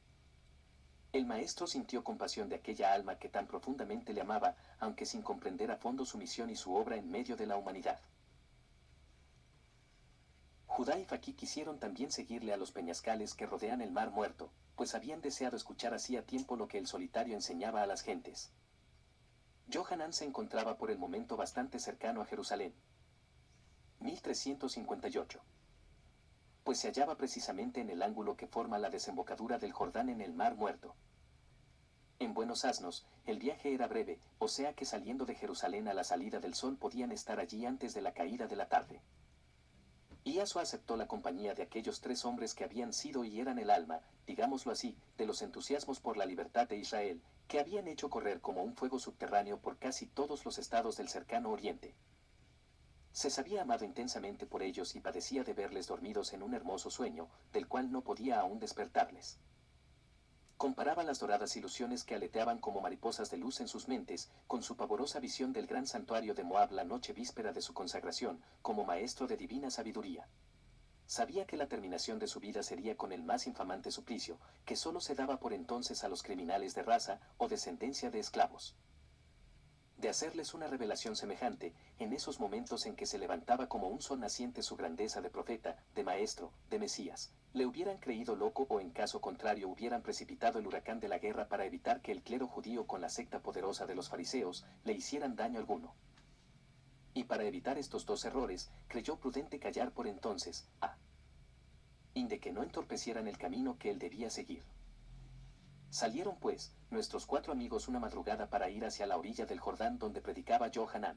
El maestro sintió compasión de aquella alma que tan profundamente le amaba, aunque sin comprender a fondo su misión y su obra en medio de la humanidad. Judá y Faquí quisieron también seguirle a los peñascales que rodean el mar muerto, pues habían deseado escuchar hacía tiempo lo que el solitario enseñaba a las gentes. Johanán se encontraba por el momento bastante cercano a Jerusalén. 1358. Pues se hallaba precisamente en el ángulo que forma la desembocadura del Jordán en el mar muerto. En buenos asnos, el viaje era breve, o sea que saliendo de Jerusalén a la salida del sol podían estar allí antes de la caída de la tarde. Yahshua aceptó la compañía de aquellos 3 hombres que habían sido y eran el alma, digámoslo así, de los entusiasmos por la libertad de Israel, que habían hecho correr como un fuego subterráneo por casi todos los estados del cercano oriente. Se sabía amado intensamente por ellos y padecía de verles dormidos en un hermoso sueño, del cual no podía aún despertarles. Comparaba las doradas ilusiones que aleteaban como mariposas de luz en sus mentes, con su pavorosa visión del gran santuario de Moab la noche víspera de su consagración, como maestro de divina sabiduría. Sabía que la terminación de su vida sería con el más infamante suplicio, que solo se daba por entonces a los criminales de raza o descendencia de esclavos. De hacerles una revelación semejante, en esos momentos en que se levantaba como un sol naciente su grandeza de profeta, de maestro, de Mesías, le hubieran creído loco o en caso contrario hubieran precipitado el huracán de la guerra para evitar que el clero judío con la secta poderosa de los fariseos le hicieran daño alguno. Y para evitar estos 2 errores, creyó prudente callar por entonces, a fin de que no entorpecieran el camino que él debía seguir. Salieron pues, nuestros 4 amigos una madrugada para ir hacia la orilla del Jordán donde predicaba Johanán.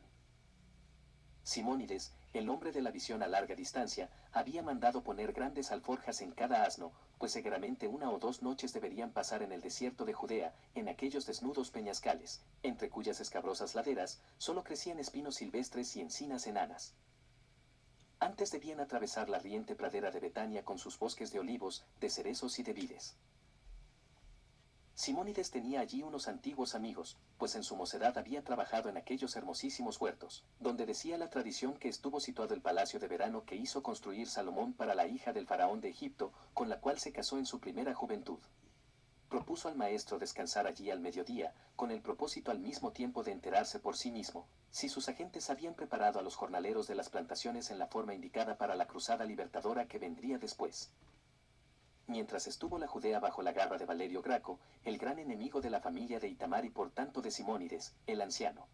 Simónides, el hombre de la visión a larga distancia, había mandado poner grandes alforjas en cada asno, pues seguramente 1 o 2 noches deberían pasar en el desierto de Judea, en aquellos desnudos peñascales, entre cuyas escabrosas laderas solo crecían espinos silvestres y encinas enanas. Antes debían atravesar la riente pradera de Betania con sus bosques de olivos, de cerezos y de vides. Simónides tenía allí unos antiguos amigos, pues en su mocedad había trabajado en aquellos hermosísimos huertos, donde decía la tradición que estuvo situado el palacio de verano que hizo construir Salomón para la hija del faraón de Egipto, con la cual se casó en su primera juventud. Propuso al maestro descansar allí al mediodía, con el propósito al mismo tiempo de enterarse por sí mismo, si sus agentes habían preparado a los jornaleros de las plantaciones en la forma indicada para la cruzada libertadora que vendría después. Mientras estuvo la Judea bajo la garra de Valerio Graco, el gran enemigo de la familia de Itamar y por tanto de Simónides, el anciano.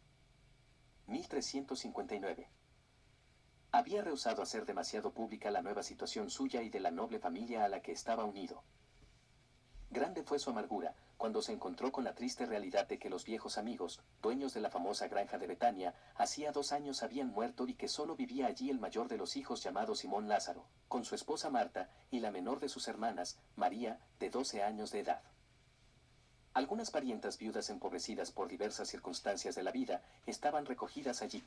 1359. Había rehusado hacer demasiado pública la nueva situación suya y de la noble familia a la que estaba unido. Grande fue su amargura, cuando se encontró con la triste realidad de que los viejos amigos, dueños de la famosa granja de Betania, hacía 2 años habían muerto y que solo vivía allí el mayor de los hijos llamado Simón Lázaro, con su esposa Marta, y la menor de sus hermanas, María, de 12 años de edad. Algunas parientas viudas empobrecidas por diversas circunstancias de la vida, estaban recogidas allí.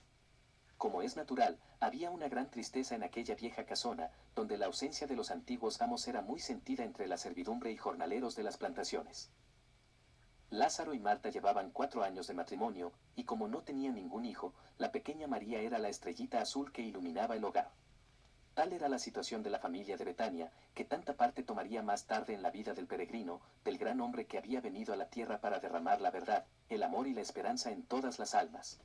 Como es natural, había una gran tristeza en aquella vieja casona, donde la ausencia de los antiguos amos era muy sentida entre la servidumbre y jornaleros de las plantaciones. Lázaro y Marta llevaban 4 años de matrimonio, y como no tenían ningún hijo, la pequeña María era la estrellita azul que iluminaba el hogar. Tal era la situación de la familia de Betania, que tanta parte tomaría más tarde en la vida del peregrino, del gran hombre que había venido a la tierra para derramar la verdad, el amor y la esperanza en todas las almas.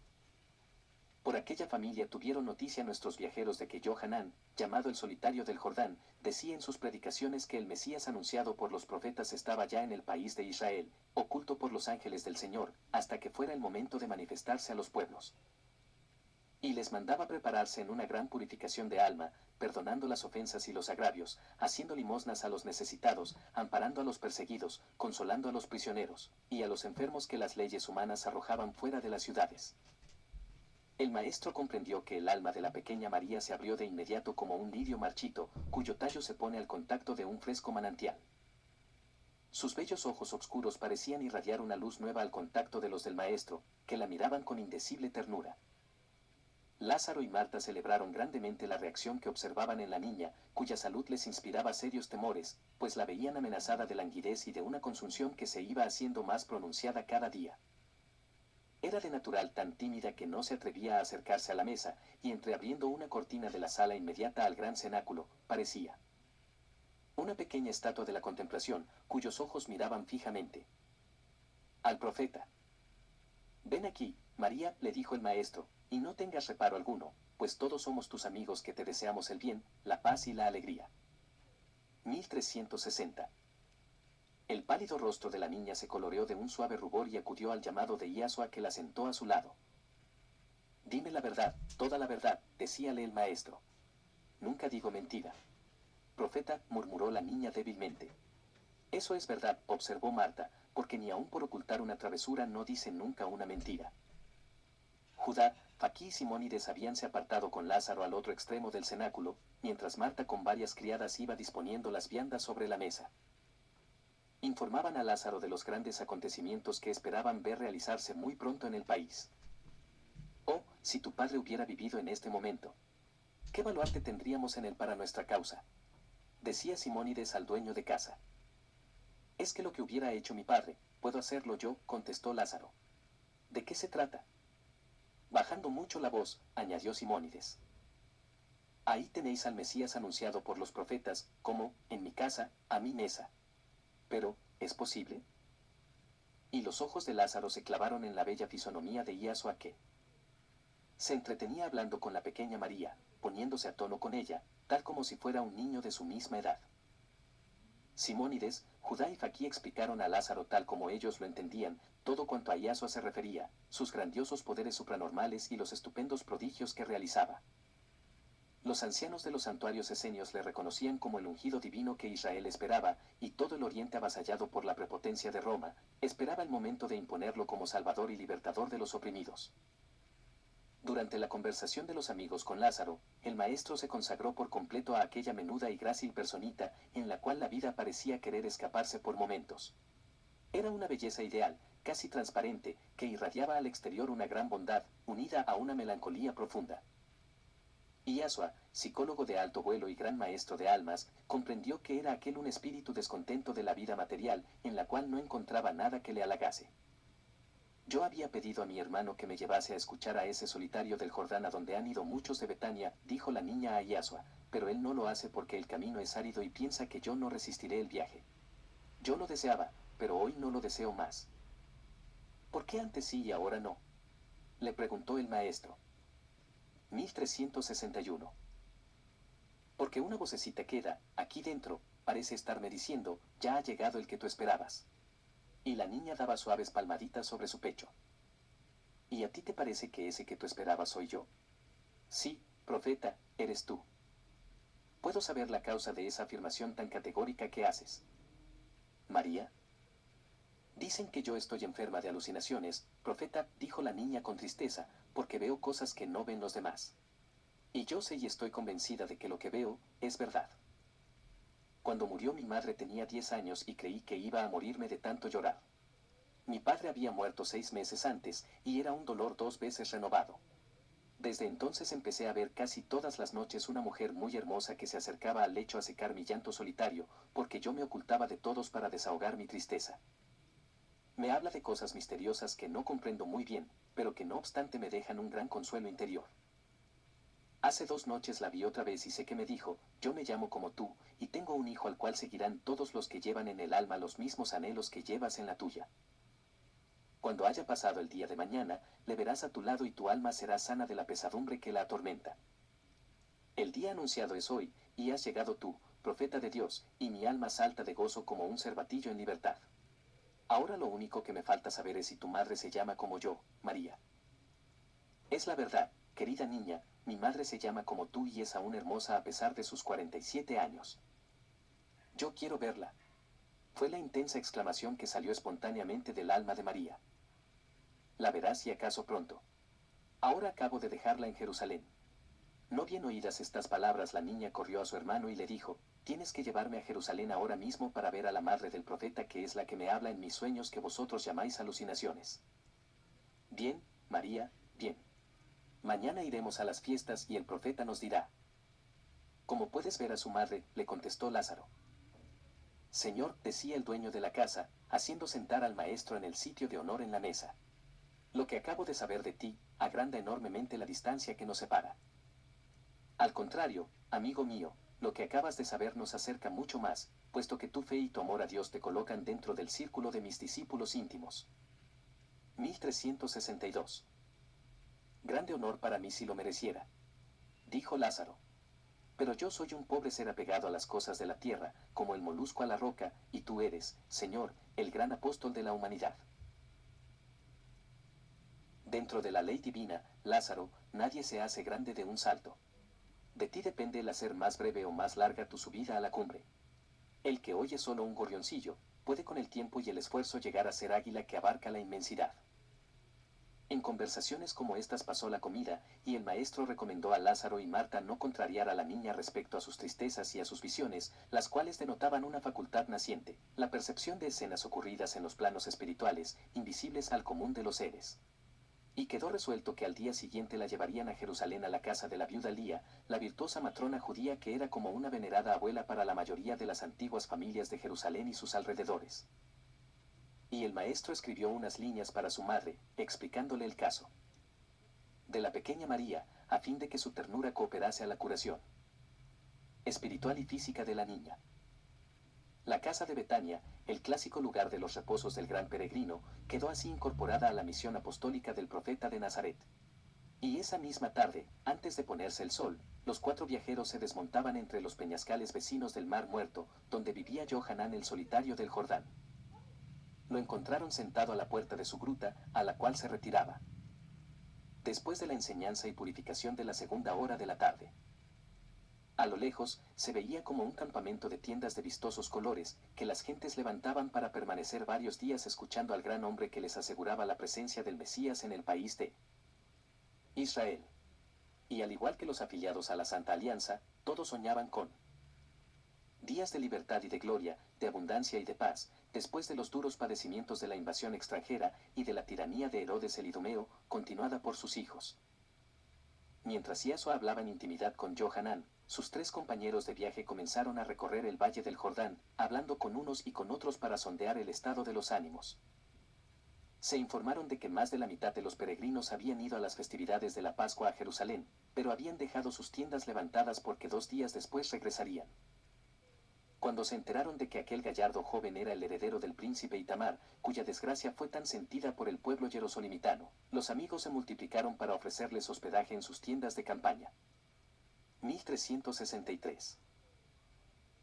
Por aquella familia tuvieron noticia nuestros viajeros de que Johanán, llamado el solitario del Jordán, decía en sus predicaciones que el Mesías anunciado por los profetas estaba ya en el país de Israel, oculto por los ángeles del Señor, hasta que fuera el momento de manifestarse a los pueblos. Y les mandaba prepararse en una gran purificación de alma, perdonando las ofensas y los agravios, haciendo limosnas a los necesitados, amparando a los perseguidos, consolando a los prisioneros, y a los enfermos que las leyes humanas arrojaban fuera de las ciudades. El maestro comprendió que el alma de la pequeña María se abrió de inmediato como un lirio marchito, cuyo tallo se pone al contacto de un fresco manantial. Sus bellos ojos oscuros parecían irradiar una luz nueva al contacto de los del maestro, que la miraban con indecible ternura. Lázaro y Marta celebraron grandemente la reacción que observaban en la niña, cuya salud les inspiraba serios temores, pues la veían amenazada de languidez y de una consunción que se iba haciendo más pronunciada cada día. Era de natural tan tímida que no se atrevía a acercarse a la mesa, y entreabriendo una cortina de la sala inmediata al gran cenáculo, parecía una pequeña estatua de la contemplación, cuyos ojos miraban fijamente al profeta. Ven aquí, María, le dijo el maestro, y no tengas reparo alguno, pues todos somos tus amigos que te deseamos el bien, la paz y la alegría. 1360. El pálido rostro de la niña se coloreó de un suave rubor y acudió al llamado de Iasua, que la sentó a su lado. Dime la verdad, toda la verdad, decíale el maestro. Nunca digo mentira. Profeta, murmuró la niña débilmente. Eso es verdad, observó Marta, porque ni aun por ocultar una travesura no dicen nunca una mentira. Judá, Faquí y Simónides habíanse apartado con Lázaro al otro extremo del cenáculo, mientras Marta con varias criadas iba disponiendo las viandas sobre la mesa. Informaban a Lázaro de los grandes acontecimientos que esperaban ver realizarse muy pronto en el país. Oh, si tu padre hubiera vivido en este momento. ¿Qué baluarte tendríamos en él para nuestra causa? Decía Simónides al dueño de casa. Es que lo que hubiera hecho mi padre, puedo hacerlo yo, contestó Lázaro. ¿De qué se trata? Bajando mucho la voz, añadió Simónides. Ahí tenéis al Mesías anunciado por los profetas, como, en mi casa, a mi mesa. Pero, ¿es posible? Y los ojos de Lázaro se clavaron en la bella fisonomía de Iasua, que se entretenía hablando con la pequeña María, poniéndose a tono con ella, tal como si fuera un niño de su misma edad. Simónides, Judá y Faquí explicaron a Lázaro tal como ellos lo entendían, todo cuanto a Iasua se refería, sus grandiosos poderes supranormales y los estupendos prodigios que realizaba. Los ancianos de los santuarios esenios le reconocían como el ungido divino que Israel esperaba, y todo el oriente avasallado por la prepotencia de Roma, esperaba el momento de imponerlo como salvador y libertador de los oprimidos. Durante la conversación de los amigos con Lázaro, el maestro se consagró por completo a aquella menuda y grácil personita, en la cual la vida parecía querer escaparse por momentos. Era una belleza ideal, casi transparente, que irradiaba al exterior una gran bondad, unida a una melancolía profunda. Iasua, psicólogo de alto vuelo y gran maestro de almas, comprendió que era aquel un espíritu descontento de la vida material, en la cual no encontraba nada que le halagase. Yo había pedido a mi hermano que me llevase a escuchar a ese solitario del Jordán a donde han ido muchos de Betania, dijo la niña a Iasua, pero él no lo hace porque el camino es árido y piensa que yo no resistiré el viaje. Yo lo deseaba, pero hoy no lo deseo más. ¿Por qué antes sí y ahora no? Le preguntó el maestro. 1361. Porque una vocecita queda, aquí dentro, parece estarme diciendo, ya ha llegado el que tú esperabas. Y la niña daba suaves palmaditas sobre su pecho. ¿Y a ti te parece que ese que tú esperabas soy yo? Sí, profeta, eres tú. ¿Puedo saber la causa de esa afirmación tan categórica que haces? María. Dicen que yo estoy enferma de alucinaciones, profeta, dijo la niña con tristeza, porque veo cosas que no ven los demás. Y yo sé y estoy convencida de que lo que veo es verdad. Cuando murió mi madre tenía 10 años y creí que iba a morirme de tanto llorar. Mi padre había muerto 6 meses antes y era un dolor 2 veces renovado. Desde entonces empecé a ver casi todas las noches una mujer muy hermosa que se acercaba al lecho a secar mi llanto solitario, porque yo me ocultaba de todos para desahogar mi tristeza. Me habla de cosas misteriosas que no comprendo muy bien, pero que no obstante me dejan un gran consuelo interior. Hace 2 noches la vi otra vez y sé que me dijo, yo me llamo como tú, y tengo un hijo al cual seguirán todos los que llevan en el alma los mismos anhelos que llevas en la tuya. Cuando haya pasado el día de mañana, le verás a tu lado y tu alma será sana de la pesadumbre que la atormenta. El día anunciado es hoy, y has llegado tú, profeta de Dios, y mi alma salta de gozo como un cervatillo en libertad. Ahora lo único que me falta saber es si tu madre se llama como yo, María. Es la verdad, querida niña, mi madre se llama como tú y es aún hermosa a pesar de sus 47 años. Yo quiero verla. Fue la intensa exclamación que salió espontáneamente del alma de María. La verás y acaso pronto. Ahora acabo de dejarla en Jerusalén. No bien oídas estas palabras, la niña corrió a su hermano y le dijo, tienes que llevarme a Jerusalén ahora mismo para ver a la madre del profeta, que es la que me habla en mis sueños que vosotros llamáis alucinaciones. Bien, María, bien. Mañana iremos a las fiestas y el profeta nos dirá. ¿Cómo puedes ver a su madre?, le contestó Lázaro. Señor, decía el dueño de la casa, haciendo sentar al maestro en el sitio de honor en la mesa. Lo que acabo de saber de ti, agranda enormemente la distancia que nos separa. Al contrario, amigo mío, lo que acabas de saber nos acerca mucho más, puesto que tu fe y tu amor a Dios te colocan dentro del círculo de mis discípulos íntimos. 1362. Grande honor para mí si lo mereciera, dijo Lázaro. Pero yo soy un pobre ser apegado a las cosas de la tierra, como el molusco a la roca, y tú eres, Señor, el gran apóstol de la humanidad. Dentro de la ley divina, Lázaro, nadie se hace grande de un salto. De ti depende el hacer más breve o más larga tu subida a la cumbre. El que oye solo un gorrioncillo, puede con el tiempo y el esfuerzo llegar a ser águila que abarca la inmensidad. En conversaciones como estas pasó la comida, y el maestro recomendó a Lázaro y Marta no contrariar a la niña respecto a sus tristezas y a sus visiones, las cuales denotaban una facultad naciente, la percepción de escenas ocurridas en los planos espirituales, invisibles al común de los seres. Y quedó resuelto que al día siguiente la llevarían a Jerusalén, a la casa de la viuda Lía, la virtuosa matrona judía que era como una venerada abuela para la mayoría de las antiguas familias de Jerusalén y sus alrededores. Y el maestro escribió unas líneas para su madre, explicándole el caso de la pequeña María, a fin de que su ternura cooperase a la curación espiritual y física de la niña. La casa de Betania, el clásico lugar de los reposos del gran peregrino, quedó así incorporada a la misión apostólica del profeta de Nazaret. Y esa misma tarde, antes de ponerse el sol, los 4 viajeros se desmontaban entre los peñascales vecinos del Mar Muerto, donde vivía Johanán el solitario del Jordán. Lo encontraron sentado a la puerta de su gruta, a la cual se retiraba después de la enseñanza y purificación de la segunda hora de la tarde. A lo lejos, se veía como un campamento de tiendas de vistosos colores, que las gentes levantaban para permanecer varios días escuchando al gran hombre que les aseguraba la presencia del Mesías en el país de Israel. Y al igual que los afiliados a la Santa Alianza, todos soñaban con días de libertad y de gloria, de abundancia y de paz, después de los duros padecimientos de la invasión extranjera y de la tiranía de Herodes el Idumeo, continuada por sus hijos. Mientras Iaso hablaba en intimidad con Johanán, sus 3 compañeros de viaje comenzaron a recorrer el valle del Jordán, hablando con unos y con otros para sondear el estado de los ánimos. Se informaron de que más de la mitad de los peregrinos habían ido a las festividades de la Pascua a Jerusalén, pero habían dejado sus tiendas levantadas porque 2 días después regresarían. Cuando se enteraron de que aquel gallardo joven era el heredero del príncipe Itamar, cuya desgracia fue tan sentida por el pueblo yerosolimitano, los amigos se multiplicaron para ofrecerles hospedaje en sus tiendas de campaña. 1363.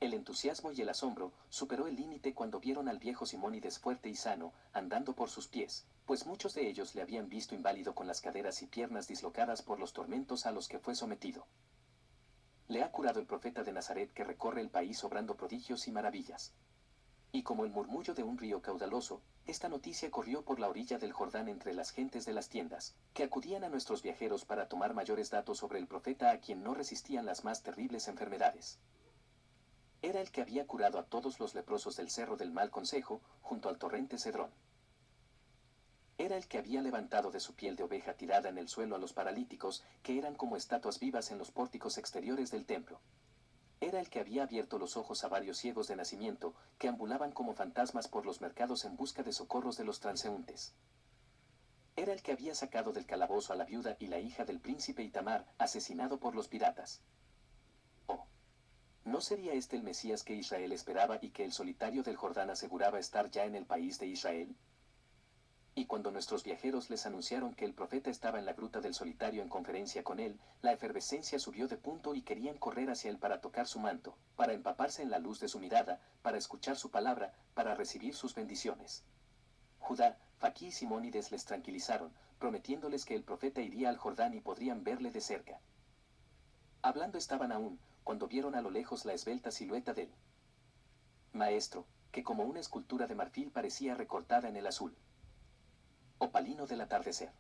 El entusiasmo y el asombro superó el límite cuando vieron al viejo Simónides fuerte y sano, andando por sus pies, pues muchos de ellos le habían visto inválido con las caderas y piernas dislocadas por los tormentos a los que fue sometido. Le ha curado el profeta de Nazaret, que recorre el país obrando prodigios y maravillas. Y como el murmullo de un río caudaloso, esta noticia corrió por la orilla del Jordán entre las gentes de las tiendas, que acudían a nuestros viajeros para tomar mayores datos sobre el profeta, a quien no resistían las más terribles enfermedades. Era el que había curado a todos los leprosos del cerro del Mal Consejo, junto al torrente Cedrón. Era el que había levantado de su piel de oveja tirada en el suelo a los paralíticos, que eran como estatuas vivas en los pórticos exteriores del templo. Era el que había abierto los ojos a varios ciegos de nacimiento, que ambulaban como fantasmas por los mercados en busca de socorros de los transeúntes. Era el que había sacado del calabozo a la viuda y la hija del príncipe Itamar, asesinado por los piratas. Oh, ¿no sería este el Mesías que Israel esperaba y que el solitario del Jordán aseguraba estar ya en el país de Israel? Y cuando nuestros viajeros les anunciaron que el profeta estaba en la gruta del solitario en conferencia con él, la efervescencia subió de punto y querían correr hacia él para tocar su manto, para empaparse en la luz de su mirada, para escuchar su palabra, para recibir sus bendiciones. Judá, Faquí y Simónides les tranquilizaron, prometiéndoles que el profeta iría al Jordán y podrían verle de cerca. Hablando estaban aún, cuando vieron a lo lejos la esbelta silueta del maestro, que como una escultura de marfil parecía recortada en el azul opalino del atardecer.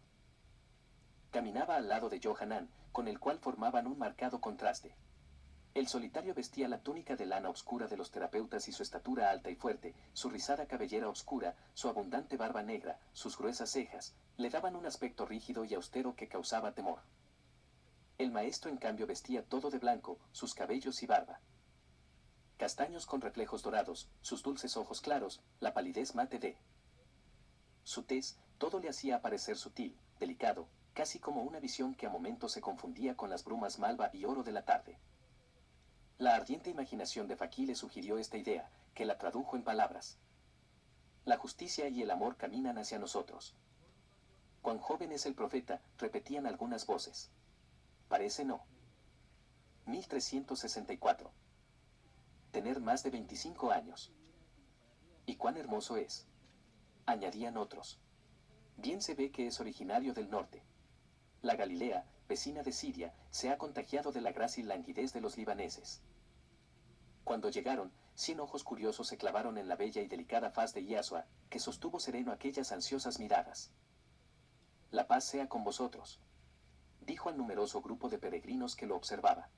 Caminaba al lado de Johanan, con el cual formaban un marcado contraste. El solitario vestía la túnica de lana oscura de los terapeutas y su estatura alta y fuerte, su rizada cabellera oscura, su abundante barba negra, sus gruesas cejas, le daban un aspecto rígido y austero que causaba temor. El maestro en cambio vestía todo de blanco, sus cabellos y barba castaños con reflejos dorados, sus dulces ojos claros, la palidez mate de su tez, todo le hacía parecer sutil, delicado, casi como una visión que a momentos se confundía con las brumas malva y oro de la tarde. La ardiente imaginación de Fakí le sugirió esta idea, que la tradujo en palabras. La justicia y el amor caminan hacia nosotros. Cuán joven es el profeta, repetían algunas voces. Parece no. 1364. Tener más de 25 años. Y cuán hermoso es. Añadían otros. Bien se ve que es originario del norte. La Galilea, vecina de Siria, se ha contagiado de la gracia y languidez de los libaneses. Cuando llegaron, 100 ojos curiosos se clavaron en la bella y delicada faz de Yasua, que sostuvo sereno aquellas ansiosas miradas. La paz sea con vosotros, dijo al numeroso grupo de peregrinos que lo observaba.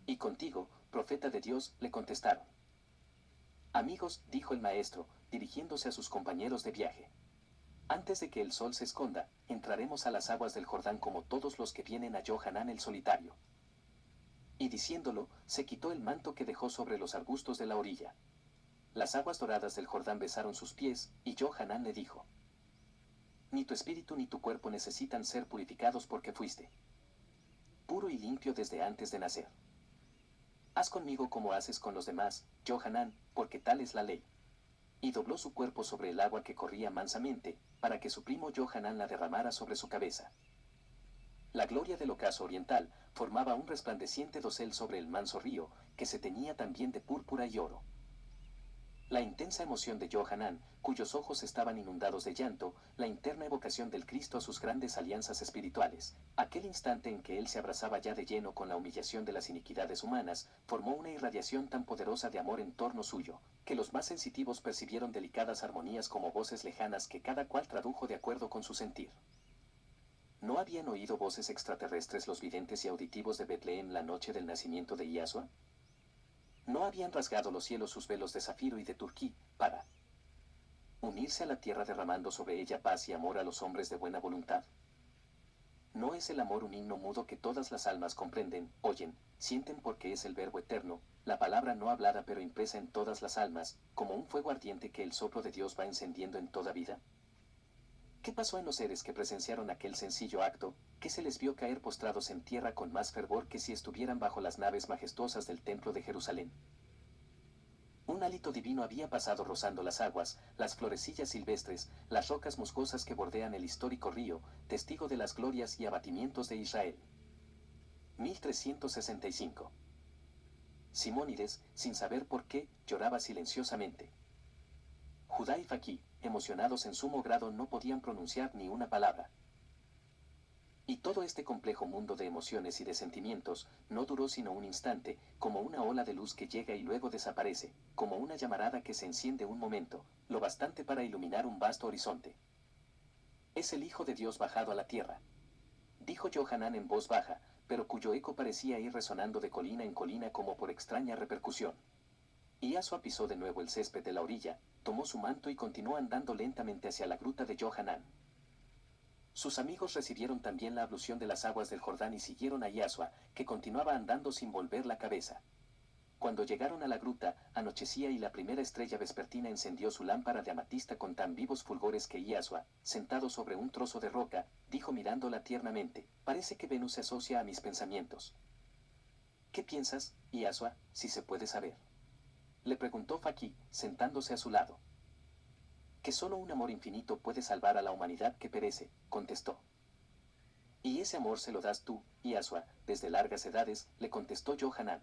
Y contigo, profeta de Dios, le contestaron. Amigos, dijo el maestro, dirigiéndose a sus compañeros de viaje. Antes de que el sol se esconda, entraremos a las aguas del Jordán como todos los que vienen a Johanan el solitario. Y diciéndolo, se quitó el manto que dejó sobre los arbustos de la orilla. Las aguas doradas del Jordán besaron sus pies, y Johanan le dijo: Ni tu espíritu ni tu cuerpo necesitan ser purificados porque fuiste puro y limpio desde antes de nacer. Haz conmigo como haces con los demás, Johanan, porque tal es la ley. Y dobló su cuerpo sobre el agua que corría mansamente, para que su primo Johanan la derramara sobre su cabeza. La gloria del ocaso oriental formaba un resplandeciente dosel sobre el manso río, que se teñía también de púrpura y oro. La intensa emoción de Johanan, cuyos ojos estaban inundados de llanto, la interna evocación del Cristo a sus grandes alianzas espirituales, aquel instante en que él se abrazaba ya de lleno con la humillación de las iniquidades humanas, formó una irradiación tan poderosa de amor en torno suyo, que los más sensitivos percibieron delicadas armonías como voces lejanas que cada cual tradujo de acuerdo con su sentir. ¿No habían oído voces extraterrestres los videntes y auditivos de Betlem la noche del nacimiento de Yahshua? ¿No habían rasgado los cielos sus velos de zafiro y de turquí, para unirse a la tierra derramando sobre ella paz y amor a los hombres de buena voluntad? ¿No es el amor un himno mudo que todas las almas comprenden, oyen, sienten porque es el verbo eterno, la palabra no hablada pero impresa en todas las almas, como un fuego ardiente que el soplo de Dios va encendiendo en toda vida? ¿Qué pasó en los seres que presenciaron aquel sencillo acto, que se les vio caer postrados en tierra con más fervor que si estuvieran bajo las naves majestuosas del templo de Jerusalén? Un hálito divino había pasado rozando las aguas, las florecillas silvestres, las rocas musgosas que bordean el histórico río, testigo de las glorias y abatimientos de Israel. 1365. Simónides, sin saber por qué, lloraba silenciosamente. Judá y Fakí, emocionados en sumo grado, no podían pronunciar ni una palabra. Y todo este complejo mundo de emociones y de sentimientos no duró sino un instante, como una ola de luz que llega y luego desaparece, como una llamarada que se enciende un momento, lo bastante para iluminar un vasto horizonte. Es el Hijo de Dios bajado a la tierra, dijo Johanan en voz baja, pero cuyo eco parecía ir resonando de colina en colina como por extraña repercusión. Y Yahshua pisó de nuevo el césped de la orilla, tomó su manto y continuó andando lentamente hacia la gruta de Johanan. Sus amigos recibieron también la ablución de las aguas del Jordán y siguieron a Yahshua, que continuaba andando sin volver la cabeza. Cuando llegaron a la gruta, anochecía y la primera estrella vespertina encendió su lámpara de amatista con tan vivos fulgores que Yahshua, sentado sobre un trozo de roca, dijo mirándola tiernamente: parece que Venus se asocia a mis pensamientos. ¿Qué piensas, Yahshua, si se puede saber? Le preguntó Fakí, sentándose a su lado. Que solo un amor infinito puede salvar a la humanidad que perece, contestó. Y ese amor se lo das tú, Yahshua, desde largas edades, le contestó Johanan.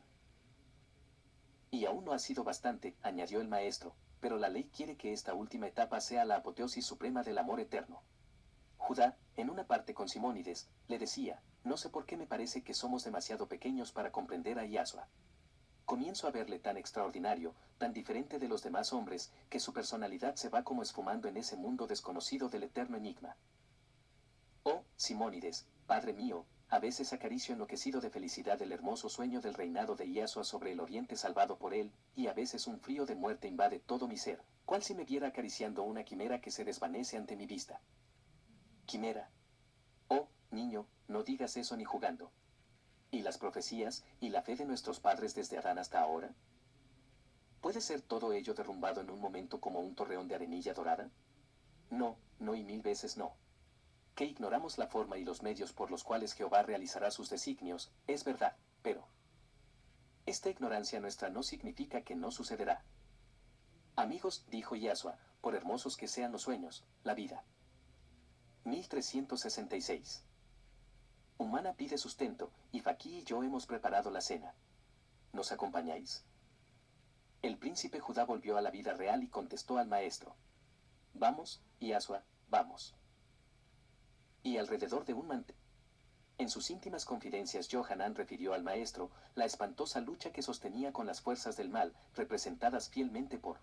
Y aún no ha sido bastante, añadió el maestro, pero la ley quiere que esta última etapa sea la apoteosis suprema del amor eterno. Judá, en una parte con Simónides, le decía: no sé por qué me parece que somos demasiado pequeños para comprender a Yahshua. Comienzo a verle tan extraordinario, tan diferente de los demás hombres, que su personalidad se va como esfumando en ese mundo desconocido del eterno enigma. Oh, Simónides, padre mío, a veces acaricio enloquecido de felicidad el hermoso sueño del reinado de Iasua sobre el oriente salvado por él, y a veces un frío de muerte invade todo mi ser, cual si me viera acariciando una quimera que se desvanece ante mi vista. Quimera. Oh, niño, no digas eso ni jugando. ¿Y las profecías, y la fe de nuestros padres desde Adán hasta ahora? ¿Puede ser todo ello derrumbado en un momento como un torreón de arenilla dorada? No, no y mil veces no. Que ignoramos la forma y los medios por los cuales Jehová realizará sus designios, es verdad, pero esta ignorancia nuestra no significa que no sucederá. Amigos, dijo Yasua, por hermosos que sean los sueños, la vida. 1366. Humana pide sustento, y Faquí y yo hemos preparado la cena. ¿Nos acompañáis? El príncipe Judá volvió a la vida real y contestó al maestro. Vamos, Yasua, vamos. Y alrededor de un mantel. En sus íntimas confidencias Johanan refirió al maestro la espantosa lucha que sostenía con las fuerzas del mal, representadas fielmente por